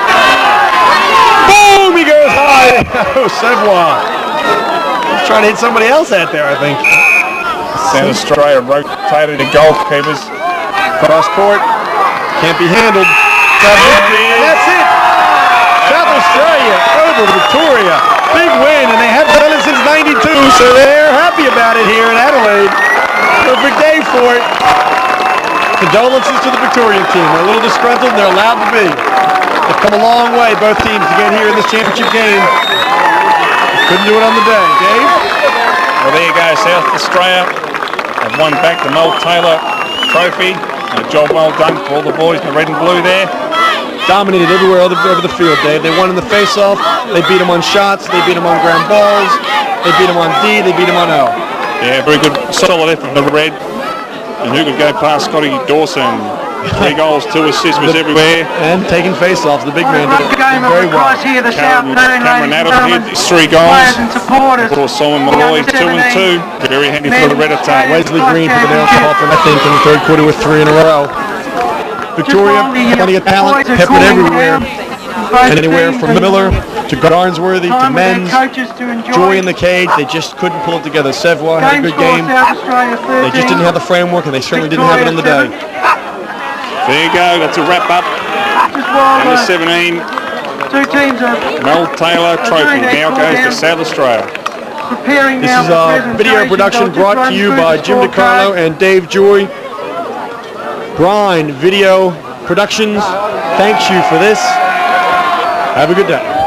Boom! He goes high. Oh, Savoie. He's trying to hit somebody else out there, I think. South Australia rotated the goalkeepers. Cross court. Can't be handled. And that's it. South Australia over Victoria. Big win, and they haven't done it since '92, so they're happy about it here in Adelaide. Perfect day for it. Condolences to the Victorian team. They're a little disgruntled, and they're allowed to be. They've come a long way, both teams, to get here in this championship game. Couldn't do it on the day. Dave? Well, there you go. South Australia have won back the Mel Taylor Trophy. A job well done for all the boys in the red and blue there. Dominated everywhere over the field, Dave. They won in the face-off. They beat them on shots. They beat them on ground balls. They beat them on D. They beat them on O. Yeah, very good. Solid effort from the red. And who could go past Scotty Dawson? 3 goals, 2 assists, was everywhere. And taking face-offs. The big man did it very well. Here this afternoon, Cameron Adam hit 3 goals. Of course, Simon Malloy 2 and 2. Very handy for the red attack. Wesley Green for the nail coffin, I think, in the third quarter with 3 in a row. Victoria, plenty of talent, peppered everywhere. Anywhere from Miller to Garnsworthy to Menz. Joy in the cage, they just couldn't pull it together. Savoie had a good game. They just didn't have the framework, and they certainly didn't have it on the day. There you go, that's a wrap up. Number 17, Mel Taylor Trophy now goes to South Australia. This is a video production brought to you by Jim DiCarlo and Dave Joy. Brine Video Productions, thanks you for this. Have a good day.